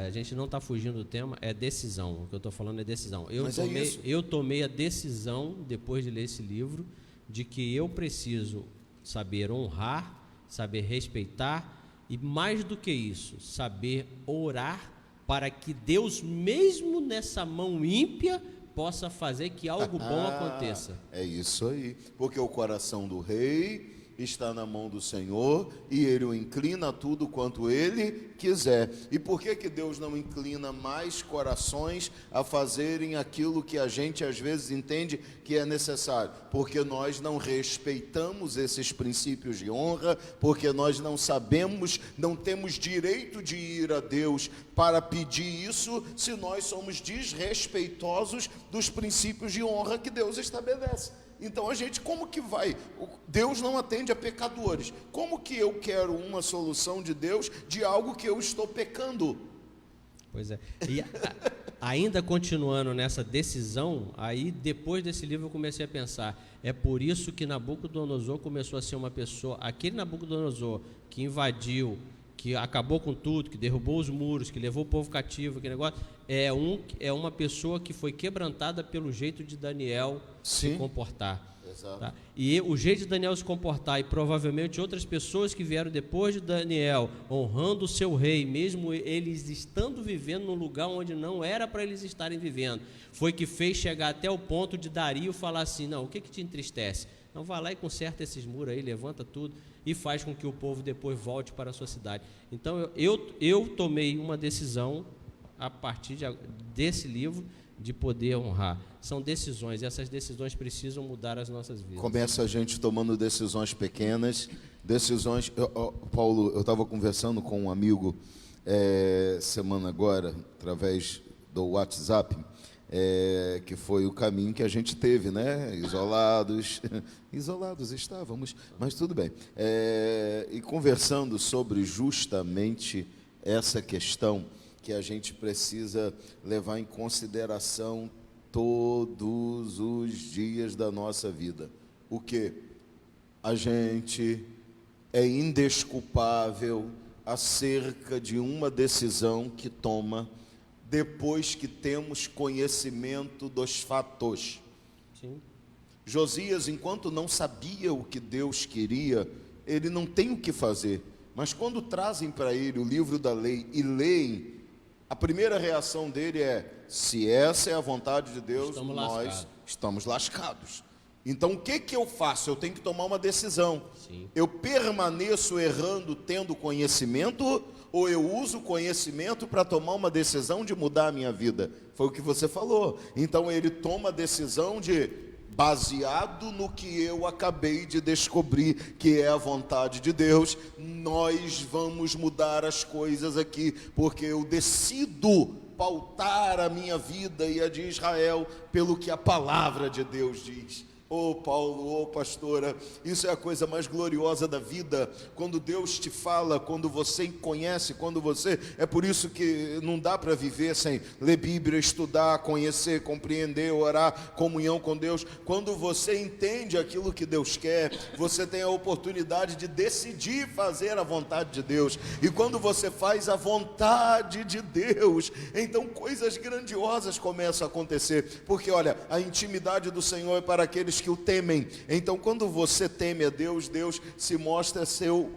a gente não está fugindo do tema, é decisão. O que eu estou falando é decisão. Mas é isso. Eu tomei a decisão, depois de ler esse livro, de que eu preciso saber honrar, saber respeitar e, mais do que isso, saber orar para que Deus, mesmo nessa mão ímpia, possa fazer que algo bom aconteça. É isso aí, porque o coração do rei está na mão do Senhor e Ele o inclina a tudo quanto Ele quiser. E por que Deus não inclina mais corações a fazerem aquilo que a gente às vezes entende que é necessário? Porque nós não respeitamos esses princípios de honra, porque nós não sabemos, não temos direito de ir a Deus para pedir isso, se nós somos desrespeitosos dos princípios de honra que Deus estabelece. Então a gente, como que vai? Deus não atende a pecadores. Como que eu quero uma solução de Deus de algo que eu estou pecando? Pois é. E ainda continuando nessa decisão, aí depois desse livro eu comecei a pensar, é por isso que Nabucodonosor começou a ser uma pessoa, aquele Nabucodonosor que invadiu, que acabou com tudo, que derrubou os muros, que levou o povo cativo, aquele negócio, é uma pessoa que foi quebrantada pelo jeito de Daniel se comportar. Exato. Tá? E o jeito de Daniel se comportar, e provavelmente outras pessoas que vieram depois de Daniel, honrando o seu rei, mesmo eles estando vivendo num lugar onde não era para eles estarem vivendo, foi que fez chegar até o ponto de Dario falar assim, não, o que te entristece? Então vai lá e conserta esses muros aí, levanta tudo e faz com que o povo depois volte para a sua cidade. Então eu tomei uma decisão a partir desse livro de poder honrar. São decisões, e essas decisões precisam mudar as nossas vidas. Começa a gente tomando decisões pequenas, decisões... Paulo, eu estava conversando com um amigo semana agora, através do WhatsApp, que foi o caminho que a gente teve, né? Isolados estávamos, mas tudo bem. E conversando sobre justamente essa questão que a gente precisa levar em consideração todos os dias da nossa vida. O quê? A gente é indesculpável acerca de uma decisão que toma depois que temos conhecimento dos fatos. Sim. Josias, enquanto não sabia o que Deus queria, ele não tem o que fazer. Mas quando trazem para ele o livro da lei e leem, a primeira reação dele é: se essa é a vontade de Deus, nós estamos lascados. Então o que eu faço? Eu tenho que tomar uma decisão. Sim. Eu permaneço errando tendo conhecimento, ou eu uso o conhecimento para tomar uma decisão de mudar a minha vida? Foi o que você falou. Então ele toma a decisão baseado no que eu acabei de descobrir, que é a vontade de Deus, nós vamos mudar as coisas aqui, porque eu decido pautar a minha vida e a de Israel pelo que a palavra de Deus diz. Ô Paulo, ô pastora, isso é a coisa mais gloriosa da vida, quando Deus te fala, quando você conhece, é por isso que não dá para viver sem ler Bíblia, estudar, conhecer, compreender, orar, comunhão com Deus. Quando você entende aquilo que Deus quer, você tem a oportunidade de decidir fazer a vontade de Deus, e quando você faz a vontade de Deus, então coisas grandiosas começam a acontecer, porque olha, a intimidade do Senhor é para aqueles que o temem. Então quando você teme a Deus, Deus se mostra seu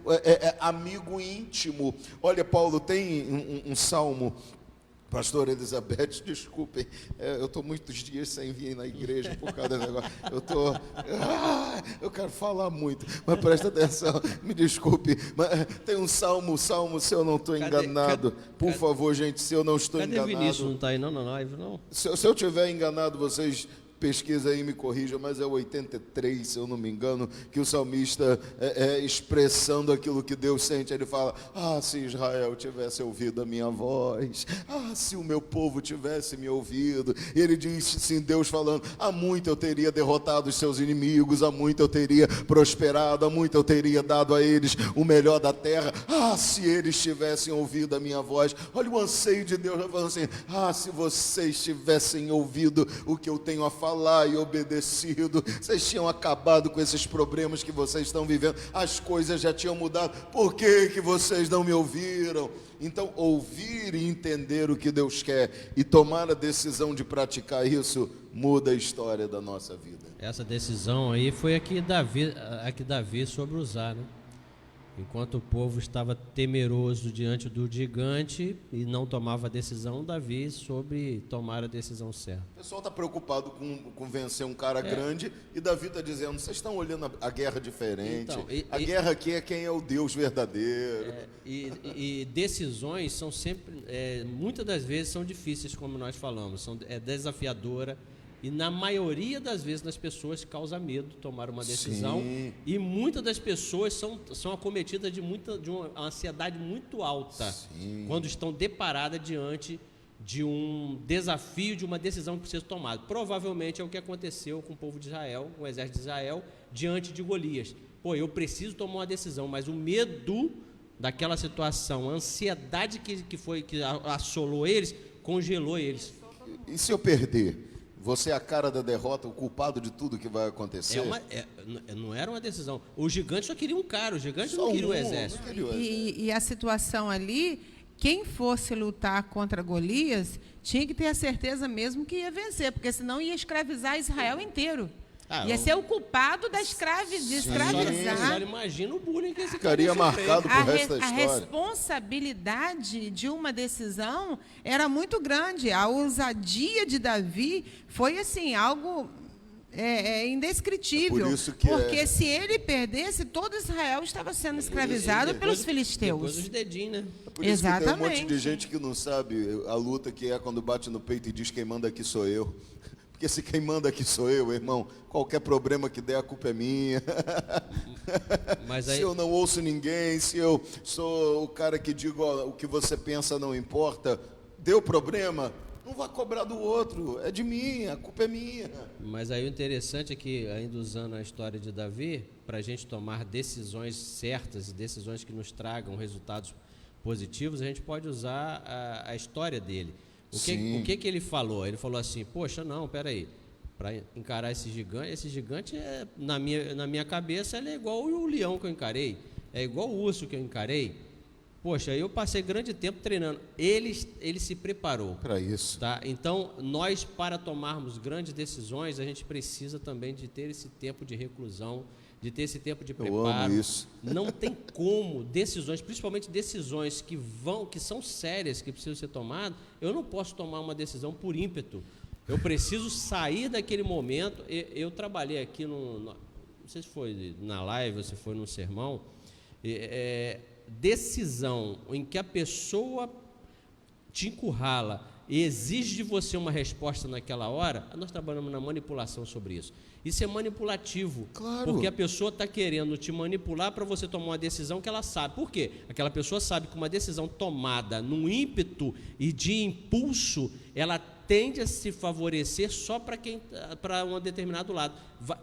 amigo íntimo. Olha, Paulo, tem um salmo, pastor Elizabeth, desculpem, eu estou muitos dias sem vir na igreja por causa do negócio, eu quero falar muito, mas presta atenção, me desculpe, mas tem um salmo, se eu não estou enganado, por favor, gente, se eu não estou enganado. Cadê Vinícius? Não está aí não na live, não? Se eu estiver enganado, vocês pesquisa aí, me corrija, mas é 83, se eu não me engano, que o salmista expressando aquilo que Deus sente, ele fala: ah, se Israel tivesse ouvido a minha voz, ah, se o meu povo tivesse me ouvido. E ele diz, sim, Deus falando: há muito eu teria derrotado os seus inimigos, há muito eu teria prosperado, há muito eu teria dado a eles o melhor da terra. Ah, se eles tivessem ouvido a minha voz. Olha o anseio de Deus, falando assim: ah, se vocês tivessem ouvido o que eu tenho a falar e obedecido, vocês tinham acabado com esses problemas que vocês estão vivendo, as coisas já tinham mudado. Por que vocês não me ouviram? Então, ouvir e entender o que Deus quer e tomar a decisão de praticar isso muda a história da nossa vida. Essa decisão aí foi a que Davi soube usar, né? Enquanto o povo estava temeroso diante do gigante e não tomava a decisão, Davi soube tomar a decisão certa. O pessoal está preocupado com vencer um cara grande, e Davi está dizendo: vocês estão olhando a guerra diferente. Então, a guerra aqui é quem é o Deus verdadeiro. E decisões são sempre, muitas das vezes são difíceis, como nós falamos, é desafiadora. E na maioria das vezes nas pessoas causa medo tomar uma decisão. Sim. E muitas das pessoas são acometidas de uma ansiedade muito alta. Sim. Quando estão deparadas diante de um desafio, de uma decisão que precisa ser tomada. Provavelmente é o que aconteceu com o povo de Israel, com o exército de Israel, diante de Golias. Eu preciso tomar uma decisão, mas o medo daquela situação, a ansiedade que assolou eles, congelou eles. E se eu perder? Você é a cara da derrota, o culpado de tudo que vai acontecer? Não era uma decisão. O gigante só queria um cara, o gigante não queria o exército. E a situação ali, quem fosse lutar contra Golias, tinha que ter a certeza mesmo que ia vencer, porque senão ia escravizar Israel inteiro. Ia ser o culpado de escravizar. Imagina o bullying que esse cara ficaria marcado pro resto da história. A responsabilidade de uma decisão era muito grande. A ousadia de Davi foi assim, algo indescritível. Porque se ele perdesse, todo Israel estava sendo escravizado pelos filisteus. Depois os dedinhos, né? É por isso que tem um monte de gente que não sabe a luta que é quando bate no peito e diz: quem manda aqui sou eu. Porque se quem manda aqui sou eu, irmão, qualquer problema que der, a culpa é minha. Mas aí... Se eu não ouço ninguém, se eu sou o cara que digo: o que você pensa não importa, deu problema, não vá cobrar do outro, é de mim, a culpa é minha. Mas aí o interessante é que, ainda usando a história de Davi, para a gente tomar decisões certas e decisões que nos tragam resultados positivos, a gente pode usar a história dele. O que ele falou? Ele falou assim: poxa, não, peraí, para encarar esse gigante na minha cabeça ele é igual o leão que eu encarei, é igual o urso que eu encarei. Poxa, eu passei grande tempo treinando. Ele se preparou para isso. Tá? Então, nós, para tomarmos grandes decisões, a gente precisa também de ter esse tempo de reclusão, de ter esse tempo de preparo. Eu amo isso. Não tem como decisões, principalmente decisões que são sérias, que precisam ser tomadas. Eu não posso tomar uma decisão por ímpeto. Eu preciso sair daquele momento. Eu trabalhei aqui não sei se foi na live ou se foi num sermão. Decisão em que a pessoa te encurrala e exige de você uma resposta naquela hora. Nós trabalhamos na manipulação sobre isso. Isso é manipulativo, claro. Porque a pessoa está querendo te manipular para você tomar uma decisão que ela sabe. Por quê? Aquela pessoa sabe que uma decisão tomada num ímpeto e de impulso, ela tende a se favorecer só para um determinado lado.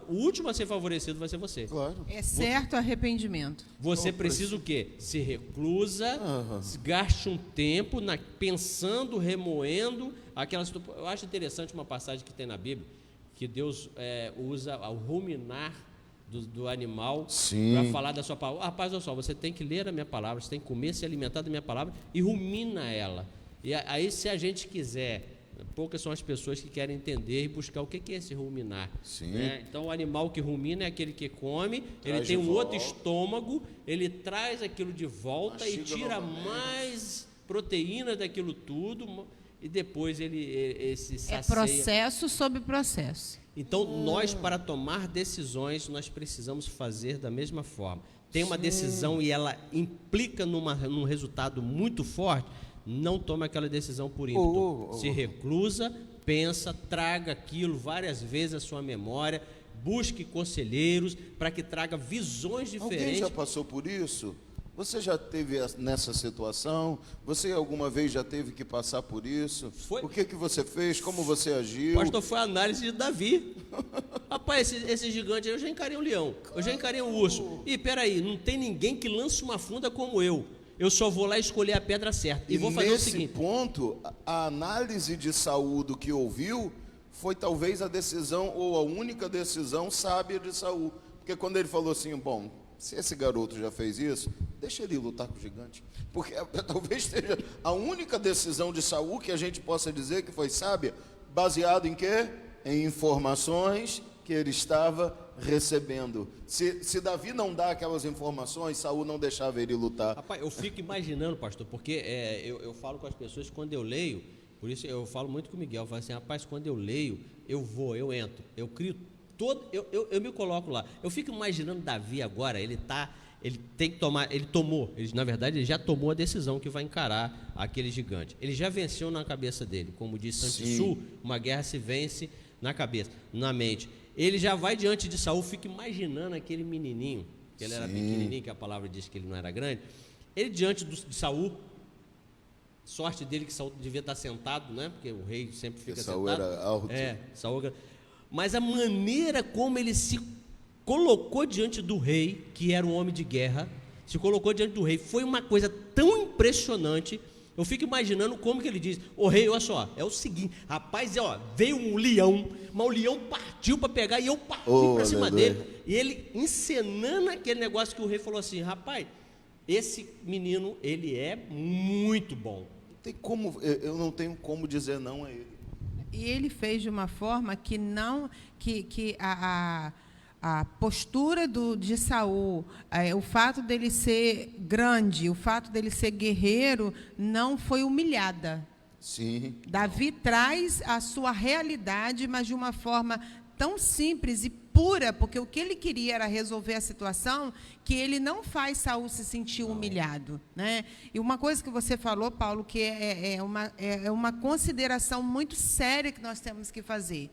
O último a ser favorecido vai ser você. Claro. É certo arrependimento. Você precisa o quê? Se reclusa, gaste um tempo pensando, remoendo aquelas. Eu acho interessante uma passagem que tem na Bíblia, que Deus usa o ruminar do animal para falar da sua palavra. Rapaz, olha só, você tem que ler a minha palavra, você tem que comer, se alimentar da minha palavra e rumina ela. E aí, se a gente quiser, poucas são as pessoas que querem entender e buscar o que é esse ruminar. Né? Então, o animal que rumina é aquele que come, ele tem um outro estômago, ele traz aquilo de volta e tira mais proteína daquilo tudo, e depois ele se sacia. É processo sobre processo. Então, nós, para tomar decisões, nós precisamos fazer da mesma forma. Tem uma decisão e ela implica num resultado muito forte, não toma aquela decisão por ímpeto. Se reclusa, pensa, traga aquilo várias vezes à sua memória, busque conselheiros para que traga visões diferentes. Alguém já passou por isso? Você já teve nessa situação? Você alguma vez já teve que passar por isso? Foi. O que você fez? Como você agiu? Pastor, foi a análise de Davi. Rapaz, esse gigante, eu já encarei um leão, eu já encarei um urso. E peraí, não tem ninguém que lance uma funda como eu. Eu só vou lá escolher a pedra certa. E vou fazer o seguinte. Nesse ponto, a análise de Saul do que ouviu foi talvez a decisão, ou a única decisão sábia de Saul. Porque quando ele falou assim, bom, se esse garoto já fez isso, deixa ele lutar com o gigante. Porque talvez seja a única decisão de Saul que a gente possa dizer que foi sábia, baseado em quê? Em informações que ele estava recebendo. Se Davi não dá aquelas informações, Saul não deixava ele lutar. Rapaz, eu fico imaginando, pastor, porque eu falo com as pessoas quando eu leio, por isso eu falo muito com o Miguel, eu falo assim, rapaz, quando eu leio, eu entro, eu crio todo, eu me coloco lá. Eu fico imaginando Davi agora, ele tem que tomar, na verdade, ele já tomou a decisão que vai encarar aquele gigante. Ele já venceu na cabeça dele, como diz Santiago, uma guerra se vence na cabeça, na mente. Ele já vai diante de Saul, fica imaginando aquele menininho, que ele era pequenininho, que a palavra diz que ele não era grande. Ele diante de Saul, sorte dele que Saul devia estar sentado, né? Porque o rei sempre fica sentado. Saul era alto. Saul. Mas a maneira como ele se colocou diante do rei, que era um homem de guerra, se colocou diante do rei, foi uma coisa tão impressionante. Eu fico imaginando como que ele diz, ô rei, olha só, é o seguinte, rapaz, veio um leão, mas o leão partiu para pegar e eu parti para cima dele. E ele encenando aquele negócio que o rei falou assim, rapaz, esse menino, ele é muito bom. Eu não tenho como dizer não a ele. E ele fez de uma forma que não, a postura de Saul, o fato dele ser grande, o fato dele ser guerreiro, não foi humilhada. Sim. Davi traz a sua realidade, mas de uma forma tão simples e pura, porque o que ele queria era resolver a situação, que ele não faz Saul se sentir humilhado, né? E uma coisa que você falou, Paulo, que é uma consideração muito séria que nós temos que fazer.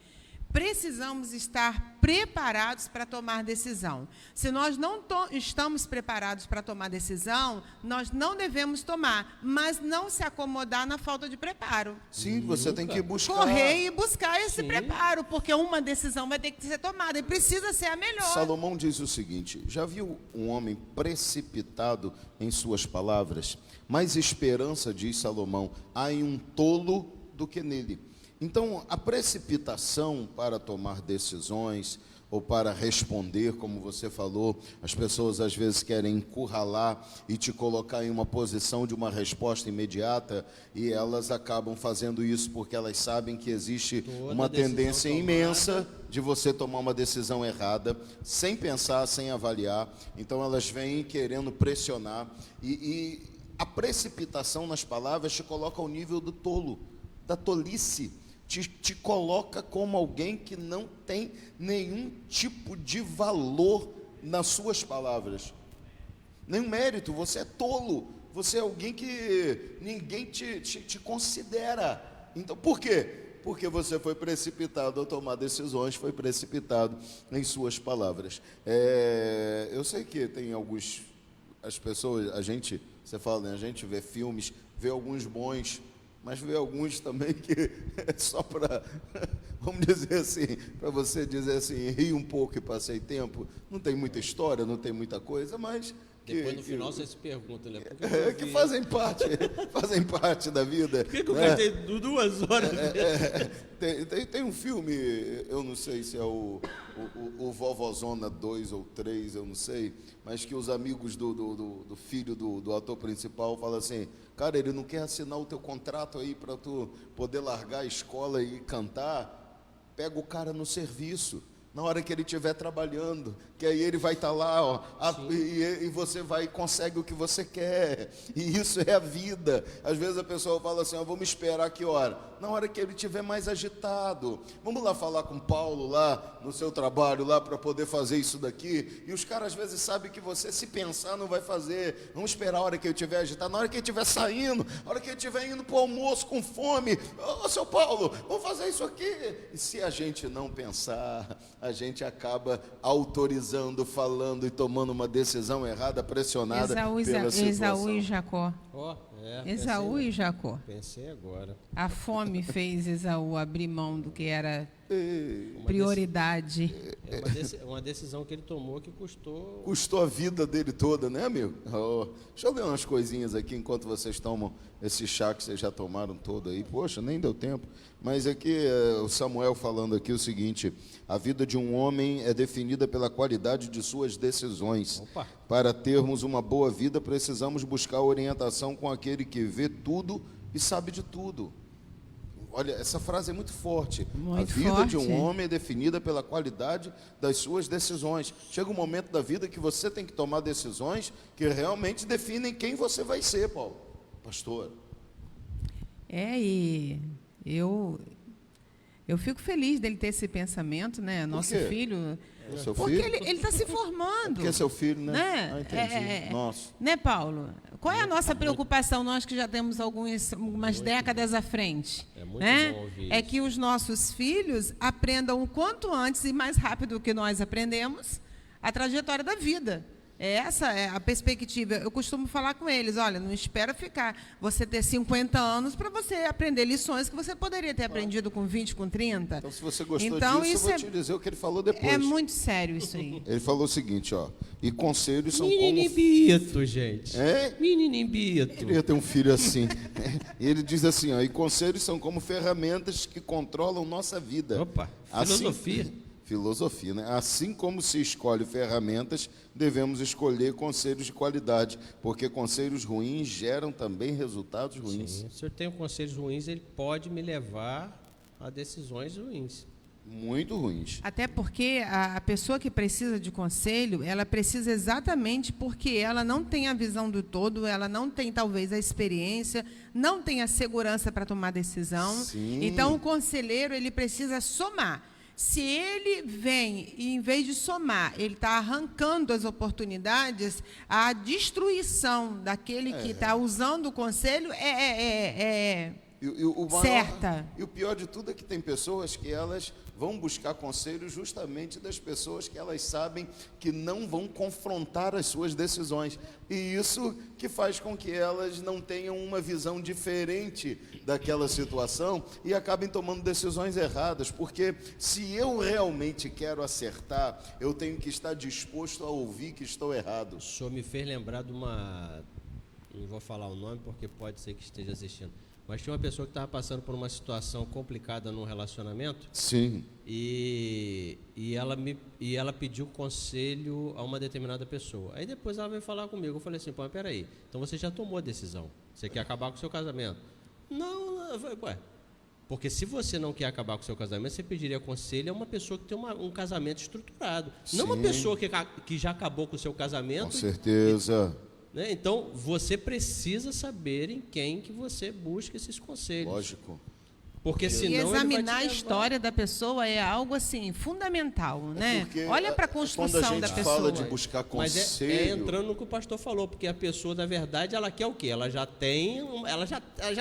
Precisamos estar preparados para tomar decisão. Se nós não estamos preparados para tomar decisão, nós não devemos tomar, mas não se acomodar na falta de preparo. Sim, você tem que buscar. Correr e buscar esse preparo, porque uma decisão vai ter que ser tomada e precisa ser a melhor. Salomão diz o seguinte, já viu um homem precipitado em suas palavras? Mais esperança, diz Salomão, há em um tolo do que nele. Então, a precipitação para tomar decisões ou para responder, como você falou, as pessoas às vezes querem encurralar e te colocar em uma posição de uma resposta imediata e elas acabam fazendo isso porque elas sabem que existe uma tendência imensa de você tomar uma decisão errada, sem pensar, sem avaliar. Então, elas vêm querendo pressionar e a precipitação nas palavras te coloca ao nível do tolo, da tolice. Te coloca como alguém que não tem nenhum tipo de valor nas suas palavras, nenhum mérito, você é tolo, você é alguém que ninguém te considera. Então, por quê? Porque você foi precipitado ao tomar decisões, foi precipitado em suas palavras. Eu sei que tem as pessoas, você fala, né, a gente vê filmes, vê alguns bons, mas vê alguns também que é só para, vamos dizer assim, para você dizer assim, ri um pouco e passei tempo. Não tem muita história, não tem muita coisa, mas... Depois no final você se pergunta, né? Que fazem parte da vida. Por que eu gastei 2 horas? Tem um filme, eu não sei se é o Vovozona 2 ou 3, eu não sei, mas que os amigos do filho do ator principal falam assim, cara, ele não quer assinar o teu contrato aí para tu poder largar a escola e cantar, pega o cara no serviço. na hora que ele estiver trabalhando, que aí ele vai estar lá, ó, e você vai e consegue o que você quer, e isso é a vida. Às vezes a pessoa fala assim, vamos esperar que hora? Na hora que ele estiver mais agitado. Vamos lá falar com Paulo lá, no seu trabalho lá, para poder fazer isso daqui, e os caras às vezes sabem que você, se pensar, não vai fazer. Vamos esperar a hora que ele estiver agitado, na hora que ele estiver saindo, na hora que ele estiver indo para o almoço com fome, seu Paulo, vamos fazer isso aqui. E se a gente não pensar, a gente acaba autorizando, falando e tomando uma decisão errada, pressionada pela situação. Esaú e Jacó. Esaú e Jacó. Pensei agora. A fome fez Esaú abrir mão do que era prioridade. É uma decisão que ele tomou que custou a vida dele toda, né, amigo? Deixa eu ler umas coisinhas aqui enquanto vocês tomam esse chá que vocês já tomaram todo aí. Poxa, nem deu tempo. Mas aqui, o Samuel falando aqui o seguinte: a vida de um homem é definida pela qualidade de suas decisões. Opa. Para termos uma boa vida, precisamos buscar orientação com aquele que vê tudo e sabe de tudo. Olha, essa frase é muito forte. Muito a vida forte. de um homem é definida pela qualidade das suas decisões. Chega um momento da vida que você tem que tomar decisões que realmente definem quem você vai ser, Paulo. Pastor. E eu fico feliz dele ter esse pensamento, né? Nosso filho... Seu porque filho? ele está se formando. Porque é seu filho, né? Entendi. Nossa. Né, Paulo? Qual é a nossa preocupação, nós que já temos algumas décadas à frente? É muito bom ouvir É isso. que os nossos filhos aprendam o quanto antes e mais rápido que nós aprendemos a trajetória da vida. Essa é a perspectiva. Eu costumo falar com eles, olha, não espera você ter 50 anos para você aprender lições que você poderia ter aprendido com 20, com 30. Então, se você gostou Então, disso, eu isso vou te dizer o que ele falou depois. É muito sério isso aí. Ele falou o seguinte, e conselhos são como... Meninibito, gente. É? Meninibito. Queria ter um filho assim. E ele diz assim, e conselhos são como ferramentas que controlam nossa vida. Opa, Filosofia, né? Assim como se escolhe ferramentas, devemos escolher conselhos de qualidade, porque conselhos ruins geram também resultados ruins. Sim. Se eu tenho conselhos ruins, ele pode me levar a decisões ruins. Muito ruins. Até porque a pessoa que precisa de conselho, ela precisa exatamente porque ela não tem a visão do todo, ela não tem talvez a experiência, não tem a segurança para tomar decisão. Sim. Então o conselheiro ele precisa somar. Se ele vem e, em vez de somar, ele está arrancando as oportunidades, a destruição daquele que está usando o conselho certa. E o pior de tudo é que tem pessoas que elas vão buscar conselho justamente das pessoas que elas sabem que não vão confrontar as suas decisões. E isso que faz com que elas não tenham uma visão diferente daquela situação e acabem tomando decisões erradas. Porque se eu realmente quero acertar, eu tenho que estar disposto a ouvir que estou errado. O senhor me fez lembrar de uma... Não vou falar o nome porque pode ser que esteja assistindo. Mas tinha uma pessoa que estava passando por uma situação complicada no relacionamento. Sim. E ela pediu conselho a uma determinada pessoa. Aí depois ela veio falar comigo. Eu falei assim, pô, peraí, então você já tomou a decisão. Você quer acabar com o seu casamento? Não, eu falei, ué. Porque se você não quer acabar com o seu casamento, você pediria conselho a uma pessoa que tem um casamento estruturado. Sim. Não uma pessoa que já acabou com o seu casamento. Com certeza. Né? Então, você precisa saber em quem que você busca esses conselhos. Lógico. Porque senão e examinar ele vai te a história da pessoa é algo assim fundamental, né? Olha para a construção quando a gente da pessoa. fala de buscar conselho, mas é entrando no que o pastor falou, porque a pessoa, na verdade, ela quer o quê? Ela já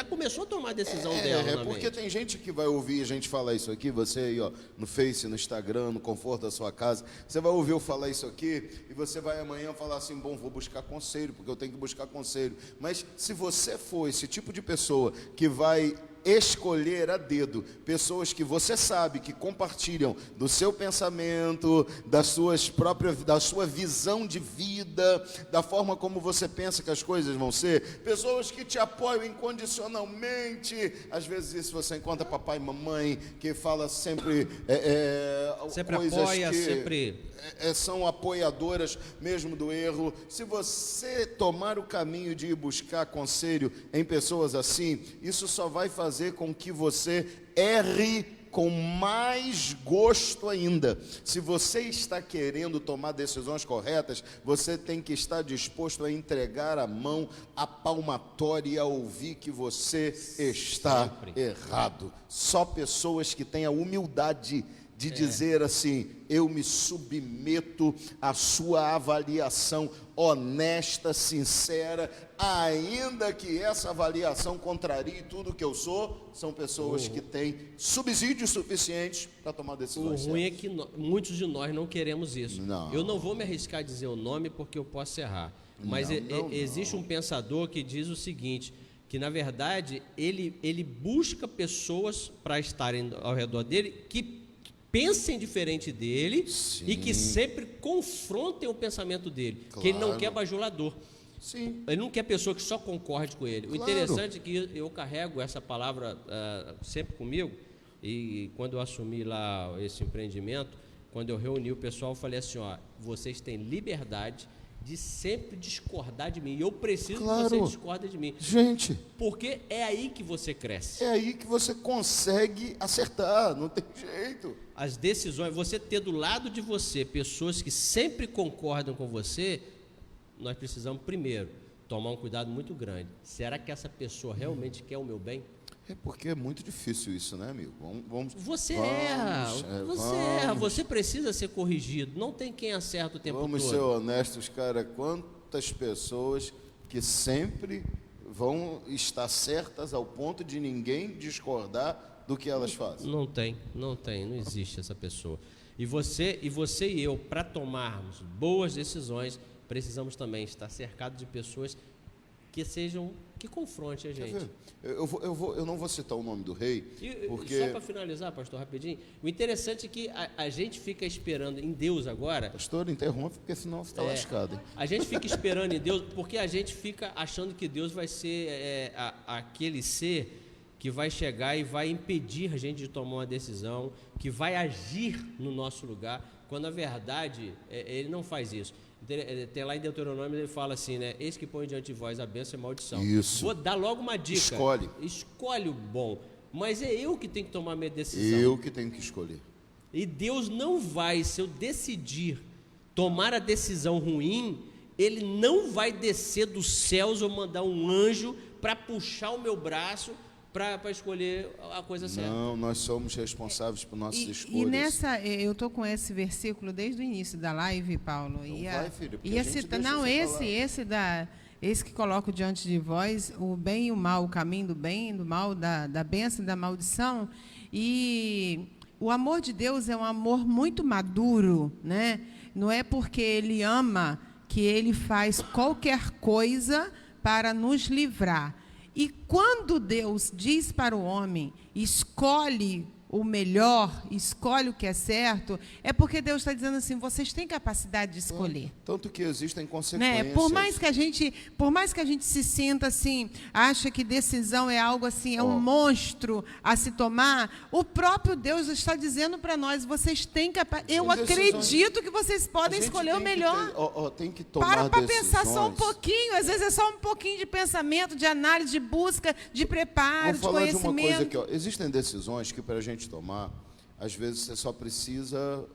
começou a tomar a decisão dela. É porque tem gente que vai ouvir a gente falar isso aqui, você aí, no Face, no Instagram, no conforto da sua casa, você vai ouvir eu falar isso aqui e você vai amanhã falar assim, bom, vou buscar conselho, porque eu tenho que buscar conselho. Mas se você for esse tipo de pessoa que vai escolher a dedo pessoas que você sabe que compartilham do seu pensamento, da sua visão de vida, da forma como você pensa que as coisas vão ser, pessoas que te apoiam incondicionalmente. Às vezes isso você encontra papai e mamãe que fala sempre coisas apoia, que sempre são apoiadoras mesmo do erro. Se você tomar o caminho de ir buscar conselho em pessoas assim, isso só vai fazer com que você erre com mais gosto ainda. Se você está querendo tomar decisões corretas, você tem que estar disposto a entregar a mão, a palmatória e a ouvir que você está errado. Só pessoas que têm a humildade de dizer assim: eu me submeto à sua avaliação honesta, sincera, ainda que essa avaliação contrarie tudo que eu sou, são pessoas que têm subsídios suficientes para tomar decisões. O ruim é que muitos de nós não queremos isso. Não. Eu não vou me arriscar a dizer o nome porque eu posso errar, mas existe um pensador que diz o seguinte, que na verdade ele busca pessoas para estarem ao redor dele que pensem diferente dele. Sim. E que sempre confrontem o pensamento dele. Claro. Que ele não quer bajulador. Sim. Ele não quer pessoa que só concorde com ele. Claro. O interessante é que eu carrego essa palavra sempre comigo, e quando eu assumi lá esse empreendimento, quando eu reuni o pessoal, eu falei assim, ó, vocês têm liberdade de sempre discordar de mim. Eu preciso que você discorde de mim. Gente. Porque é aí que você cresce. É aí que você consegue acertar, não tem jeito. As decisões, você ter do lado de você pessoas que sempre concordam com você, nós precisamos primeiro tomar um cuidado muito grande. Será que essa pessoa realmente quer o meu bem? É porque é muito difícil isso, né, amigo? Você erra, você precisa ser corrigido. Não tem quem acerta o tempo todo. Vamos ser honestos, cara. Quantas pessoas que sempre vão estar certas ao ponto de ninguém discordar do que elas fazem? Não existe essa pessoa. E você e eu, para tomarmos boas decisões, precisamos também estar cercados de pessoas que confronte a gente. Eu não vou citar o nome do rei, porque... Só para finalizar, pastor, rapidinho, o interessante é que a gente fica esperando em Deus agora... Pastor, interrompe, porque senão você está lascado. Hein? A gente fica esperando em Deus, porque a gente fica achando que Deus vai ser aquele ser que vai chegar e vai impedir a gente de tomar uma decisão, que vai agir no nosso lugar, quando na verdade ele não faz isso. Tem lá em Deuteronômio, ele fala assim, né? Eis que põe diante de vós a bênção e a maldição. Isso. Vou dar logo uma dica. Escolhe o bom. Mas é eu que tenho que tomar a minha decisão. Eu que tenho que escolher. E Deus não vai, se eu decidir tomar a decisão ruim, Ele não vai descer dos céus ou mandar um anjo para puxar o meu braço para escolher a coisa certa. Não, nós somos responsáveis por nossas escolhas. E nessa, eu estou com esse versículo desde o início da live, Paulo. Então vai, filho, esse que coloco diante de vós, o bem e o mal, o caminho do bem e do mal, da bênção e da maldição. E o amor de Deus é um amor muito maduro, né? Não é porque Ele ama que Ele faz qualquer coisa para nos livrar. E quando Deus diz para o homem, escolhe o melhor, escolhe o que é certo, é porque Deus está dizendo assim, vocês têm capacidade de escolher. Tanto que existem consequências. Né? Por mais que a gente se sinta assim, acha que decisão é algo assim, é um monstro a se tomar, o próprio Deus está dizendo para nós, vocês têm capacidade. Eu acredito que vocês podem escolher o melhor. Tem que tomar para pensar só um pouquinho, às vezes é só um pouquinho de pensamento, de análise, de busca, de preparo, de conhecimento. Vou falar de uma coisa aqui, existem decisões que para a gente tomar, às vezes você só precisa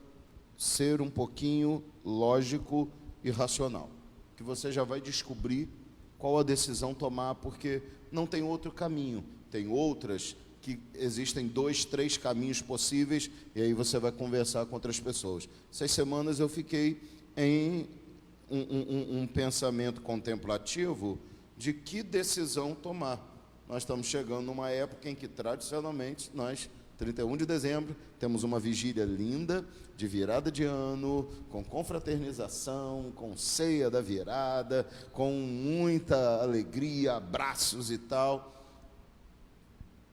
ser um pouquinho lógico e racional, que você já vai descobrir qual a decisão tomar, porque não tem outro caminho, tem outras que existem 2, 3 caminhos possíveis, e aí você vai conversar com outras pessoas. Essas semanas eu fiquei em um pensamento contemplativo de que decisão tomar. Nós estamos chegando numa época em que tradicionalmente nós 31 de dezembro, temos uma vigília linda de virada de ano, com confraternização, com ceia da virada, com muita alegria, abraços e tal.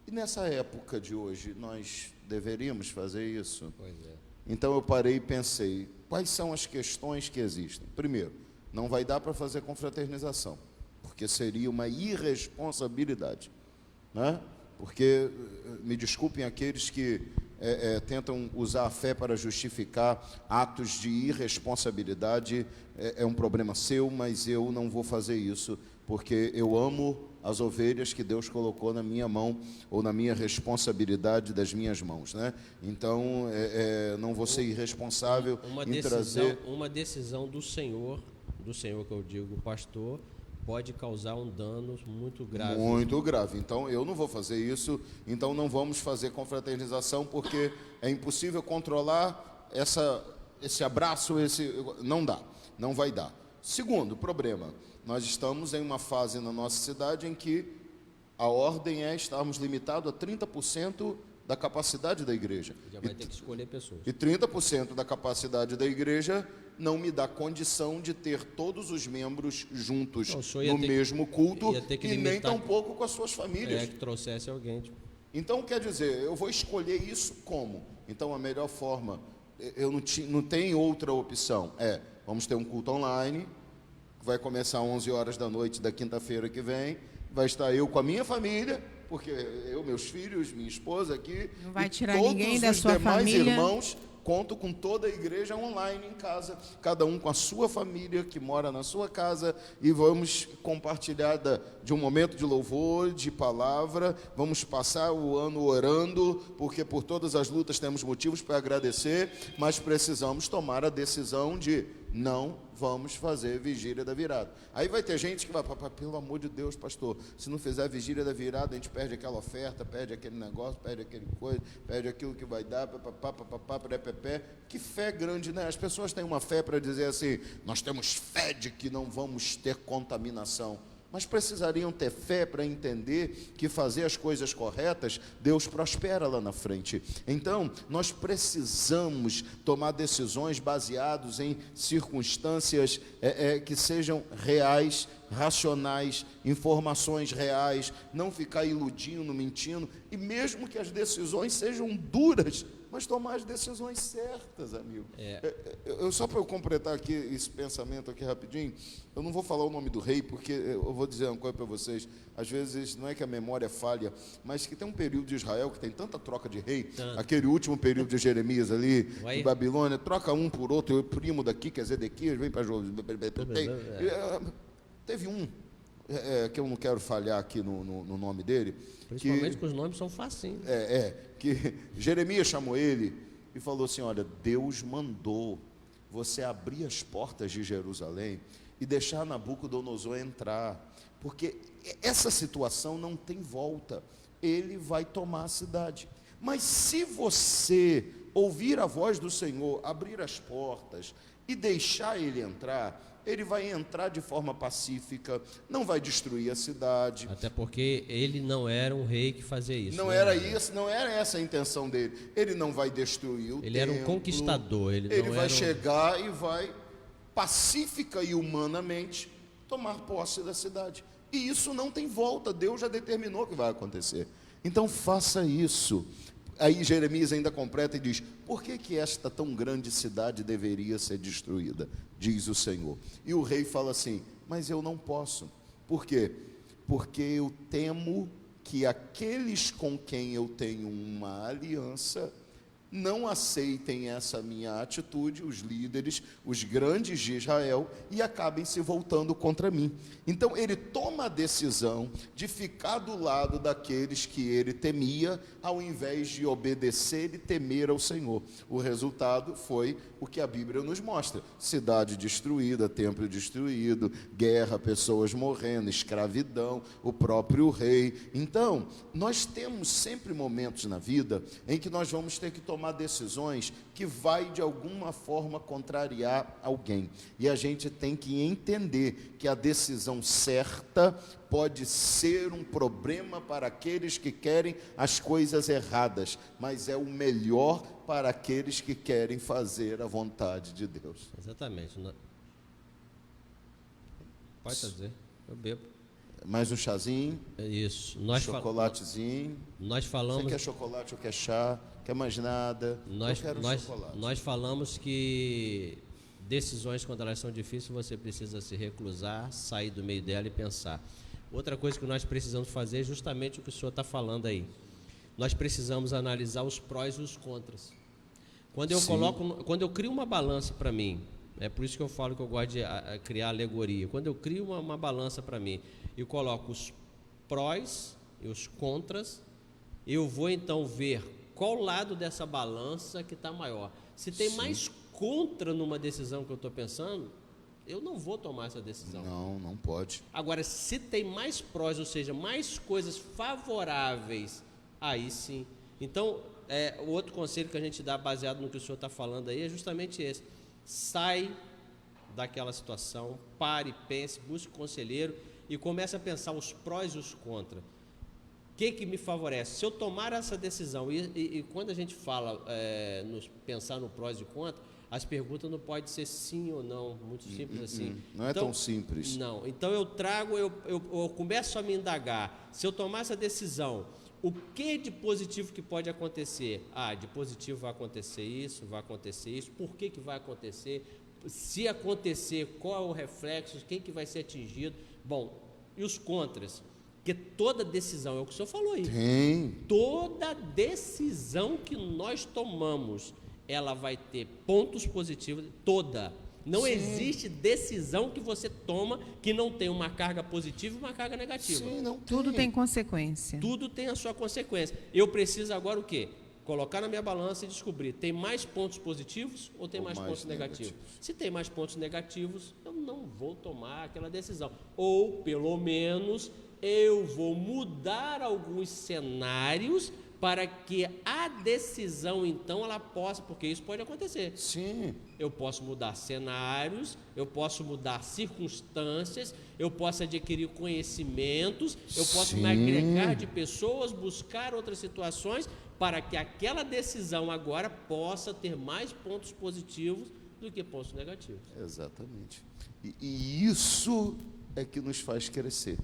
E nessa época de hoje, nós deveríamos fazer isso? Pois é. Então eu parei e pensei, quais são as questões que existem? Primeiro, não vai dar para fazer confraternização, porque seria uma irresponsabilidade, né? Porque, me desculpem aqueles que tentam usar a fé para justificar atos de irresponsabilidade, é um problema seu, mas eu não vou fazer isso porque eu amo as ovelhas que Deus colocou na minha mão, ou na minha responsabilidade das minhas mãos, né? Então, não vou ser irresponsável em trazer... Uma decisão do Senhor que eu digo, pastor, pode causar um dano muito grave. Muito grave. Então, eu não vou fazer isso. Então, não vamos fazer confraternização, porque é impossível controlar esse abraço, não dá, não vai dar. Segundo problema, nós estamos em uma fase na nossa cidade em que a ordem é estarmos limitados a 30% da capacidade da igreja. Já vai ter que escolher pessoas. E 30% da capacidade da igreja não me dá condição de ter todos os membros juntos no mesmo culto e nem tampouco com as suas famílias. É que trouxesse alguém. Tipo. Então, quer dizer, eu vou escolher isso como? Então, a melhor forma, eu não tenho outra opção, vamos ter um culto online, que vai começar às 11 horas da noite da quinta-feira que vem, vai estar eu com a minha família, porque eu, meus filhos, minha esposa aqui, não vai tirar ninguém da sua família. Todos os demais irmãos, conto com toda a igreja online em casa, cada um com a sua família que mora na sua casa, e vamos compartilhar de um momento de louvor, de palavra, vamos passar o ano orando, porque por todas as lutas temos motivos para agradecer, mas precisamos tomar a decisão de não vamos fazer vigília da virada. Aí vai ter gente que vai, pelo amor de Deus, pastor, se não fizer vigília da virada, a gente perde aquela oferta, perde aquele negócio, perde aquele coisa, perde aquilo que vai dar, que fé grande, né? As pessoas têm uma fé para dizer assim, nós temos fé de que não vamos ter contaminação. Mas precisariam ter fé para entender que fazer as coisas corretas, Deus prospera lá na frente. Então, nós precisamos tomar decisões baseadas em circunstâncias que sejam reais, racionais, informações reais, não ficar iludindo, mentindo, e mesmo que as decisões sejam duras, mas tomar as decisões certas, amigo. Só para eu completar aqui esse pensamento aqui rapidinho, eu não vou falar o nome do rei, porque eu vou dizer uma coisa para vocês, às vezes não é que a memória falha, mas que tem um período de Israel que tem tanta troca de rei, aquele último período de Jeremias ali, em Babilônia, troca um por outro, o primo daqui, que é Zedequias, vem para teve um, que eu não quero falhar aqui no nome dele. Principalmente que os nomes são facinhos. Que Jeremias chamou ele e falou assim, olha, Deus mandou você abrir as portas de Jerusalém e deixar Nabucodonosor entrar, porque essa situação não tem volta, ele vai tomar a cidade. Mas se você ouvir a voz do Senhor, abrir as portas e deixar ele entrar, ele vai entrar de forma pacífica, não vai destruir a cidade. Até porque ele não era um rei que fazia isso. Não era essa a intenção dele. Ele não vai destruir o templo. Ele era um conquistador. Ele vai chegar e vai, pacífica e humanamente, tomar posse da cidade. E isso não tem volta, Deus já determinou que vai acontecer. Então faça isso. Aí Jeremias ainda completa e diz, por que esta tão grande cidade deveria ser destruída? Diz o Senhor. E o rei fala assim, mas eu não posso. Por quê? Porque eu temo que aqueles com quem eu tenho uma aliança não aceitem essa minha atitude, os líderes, os grandes de Israel, e acabem se voltando contra mim. Então ele toma a decisão de ficar do lado daqueles que ele temia, ao invés de obedecer e temer ao Senhor. O resultado foi o que a Bíblia nos mostra: cidade destruída, templo destruído, guerra, pessoas morrendo, escravidão, o próprio rei. Então, nós temos sempre momentos na vida em que nós vamos ter que tomar decisões que vai de alguma forma contrariar alguém, e a gente tem que entender que a decisão certa pode ser um problema para aqueles que querem as coisas erradas, mas é o melhor para aqueles que querem fazer a vontade de Deus. Exatamente. Pode dizer, eu bebo. Mais um chazinho? Isso. Chocolatezinho. Nós falamos... Você quer chocolate ou quer chá? Quer mais nada? Eu quero chocolate. Nós falamos que decisões, quando elas são difíceis, você precisa se reclusar, sair do meio dela e pensar. Outra coisa que nós precisamos fazer é justamente o que o senhor está falando aí. Nós precisamos analisar os prós e os contras. Quando eu crio uma balança para mim, É por isso que eu falo que eu gosto de criar alegoria. Quando eu crio uma balança para mim e coloco os prós e os contras, eu vou então ver qual lado dessa balança que está maior. Se tem mais contra numa decisão que eu estou pensando, eu não vou tomar essa decisão. Não pode. Agora, se tem mais prós, ou seja, mais coisas favoráveis, aí sim. Então, o outro conselho que a gente dá, baseado no que o senhor está falando aí, é justamente esse. Sai daquela situação, pare, pense, busque um conselheiro e comece a pensar os prós e os contras. O que me favorece? Se eu tomar essa decisão, e quando a gente fala, pensar no prós e contras, as perguntas não podem ser sim ou não, muito simples assim. Não é tão simples. Não, então eu trago, eu começo a me indagar. Se eu tomar essa decisão, o que de positivo que pode acontecer? De positivo vai acontecer isso, por que vai acontecer? Se acontecer, qual é o reflexo, quem que vai ser atingido? Bom, e os contras? Porque toda decisão, é o que o senhor falou aí. Toda decisão que nós tomamos, ela vai ter pontos positivos, toda. Não existe decisão que você toma que não tem uma carga positiva e uma carga negativa. Tudo tem consequência. Tudo tem a sua consequência. Eu preciso agora o quê? Colocar na minha balança e descobrir, tem mais pontos positivos ou tem mais pontos negativos? Se tem mais pontos negativos, eu não vou tomar aquela decisão. Ou, pelo menos, eu vou mudar alguns cenários para que a decisão, então, ela possa, porque isso pode acontecer. Sim. Eu posso mudar cenários, eu posso mudar circunstâncias, eu posso adquirir conhecimentos, eu posso me agregar de pessoas, buscar outras situações, para que aquela decisão agora possa ter mais pontos positivos do que pontos negativos. Exatamente. E isso é que nos faz crescer.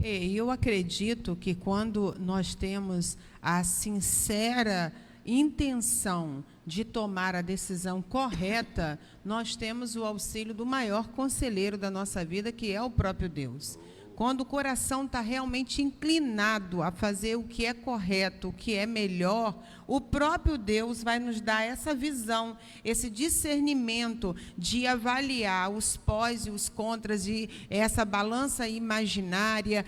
E eu acredito que quando nós temos a sincera intenção de tomar a decisão correta, nós temos o auxílio do maior conselheiro da nossa vida, que é o próprio Deus. Quando o coração está realmente inclinado a fazer o que é correto, o que é melhor, o próprio Deus vai nos dar essa visão, esse discernimento de avaliar os pós e os contras, de essa balança imaginária.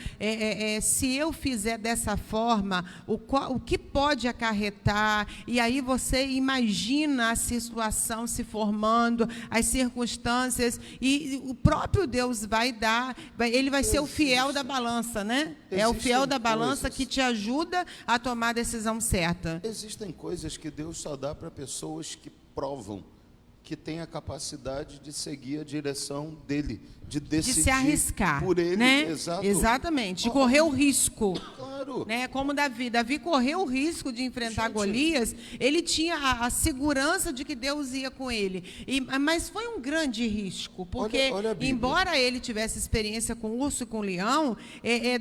Se eu fizer dessa forma, o que pode acarretar? E aí você imagina a situação se formando, as circunstâncias, e o próprio Deus vai dar, ele vai ser o fiel da balança, né? É o fiel da balança que te ajuda a tomar a decisão certa. Existem coisas que Deus só dá para pessoas que provam que têm a capacidade de seguir a direção dele, de decidir, de se arriscar por ele, né? Exato. Exatamente, de correr o risco. Claro. Né? Como Davi correu o risco de enfrentar Golias, ele tinha a segurança de que Deus ia com ele. Mas foi um grande risco, porque olha embora ele tivesse experiência com urso e com leão,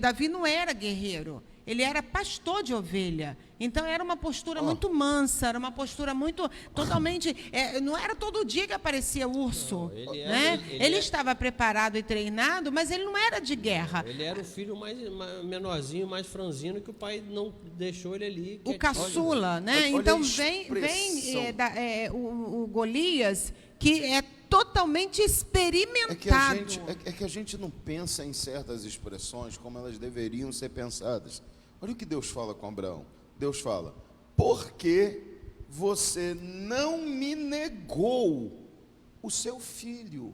Davi não era guerreiro. Ele era pastor de ovelha. Então era uma postura muito mansa, era uma postura muito, totalmente, não era todo dia que aparecia urso. Não, ele estava preparado e treinado, mas ele não era de guerra. Ele era o filho mais menorzinho, mais franzino, que o pai não deixou ele ali. O caçula, né? Então vem o Golias, que é totalmente experimentado. É que a gente não pensa em certas expressões como elas deveriam ser pensadas. Olha o que Deus fala com Abraão. Deus fala: porque você não me negou o seu filho,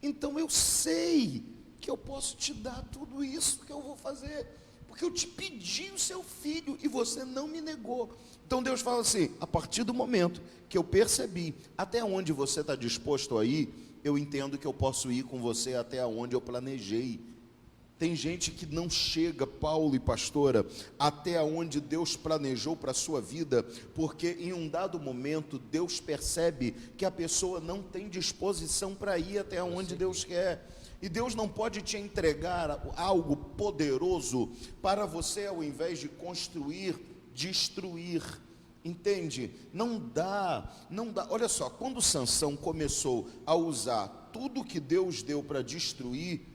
então eu sei que eu posso te dar tudo isso que eu vou fazer, porque eu te pedi o seu filho e você não me negou. Então Deus fala assim: a partir do momento que eu percebi até onde você está disposto a ir, eu entendo que eu posso ir com você até onde eu planejei. Tem gente que não chega, Paulo e pastora, até onde Deus planejou para a sua vida, porque em um dado momento Deus percebe que a pessoa não tem disposição para ir até onde Deus quer. E Deus não pode te entregar algo poderoso para você, ao invés de construir, destruir. Entende? Não dá. Olha só, quando Sansão começou a usar tudo que Deus deu para destruir,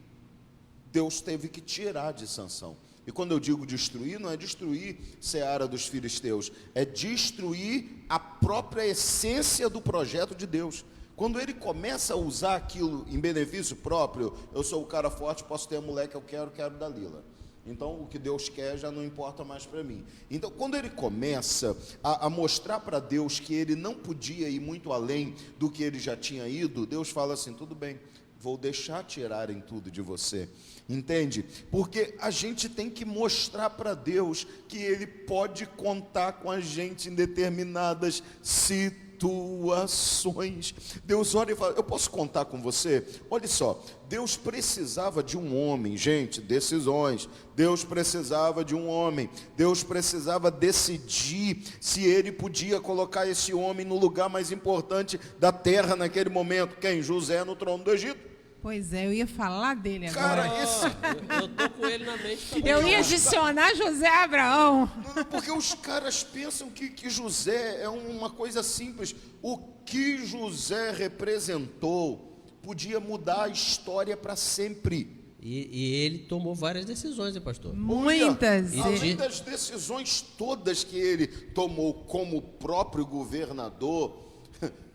Deus teve que tirar de Sansão. E quando eu digo destruir, não é destruir Seara dos filisteus, é destruir a própria essência do projeto de Deus. Quando ele começa a usar aquilo em benefício próprio, eu sou o cara forte, posso ter a mulher que eu quero Dalila. Então, o que Deus quer já não importa mais para mim. Então, quando ele começa a mostrar para Deus que ele não podia ir muito além do que ele já tinha ido, Deus fala assim, tudo bem, vou deixar tirarem tudo de você. Entende? Porque a gente tem que mostrar para Deus que Ele pode contar com a gente em determinadas situações. Deus olha e fala, eu posso contar com você? Olha só, Deus precisava de um homem, gente, decisões. Deus precisava de um homem. Deus precisava decidir se Ele podia colocar esse homem no lugar mais importante da terra naquele momento. Quem? José no trono do Egito. Pois é, eu ia falar dele agora. Cara, Eu tô com ele na mente também. Eu ia adicionar José a Abraão. porque os caras pensam que José é uma coisa simples. O que José representou podia mudar a história para sempre. E ele tomou várias decisões, hein, pastor? Muitas. Além das decisões todas que ele tomou como próprio governador,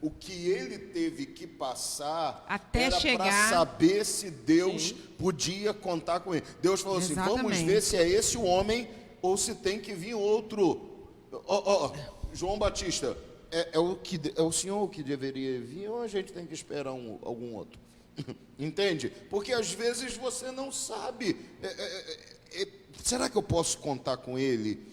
o que ele teve que passar até era chegar para saber se Deus podia contar com ele. Deus falou assim, vamos ver se é esse o homem ou se tem que vir outro. João Batista, é o senhor que deveria vir ou a gente tem que esperar algum outro? Entende? Porque às vezes você não sabe. Será que eu posso contar com ele?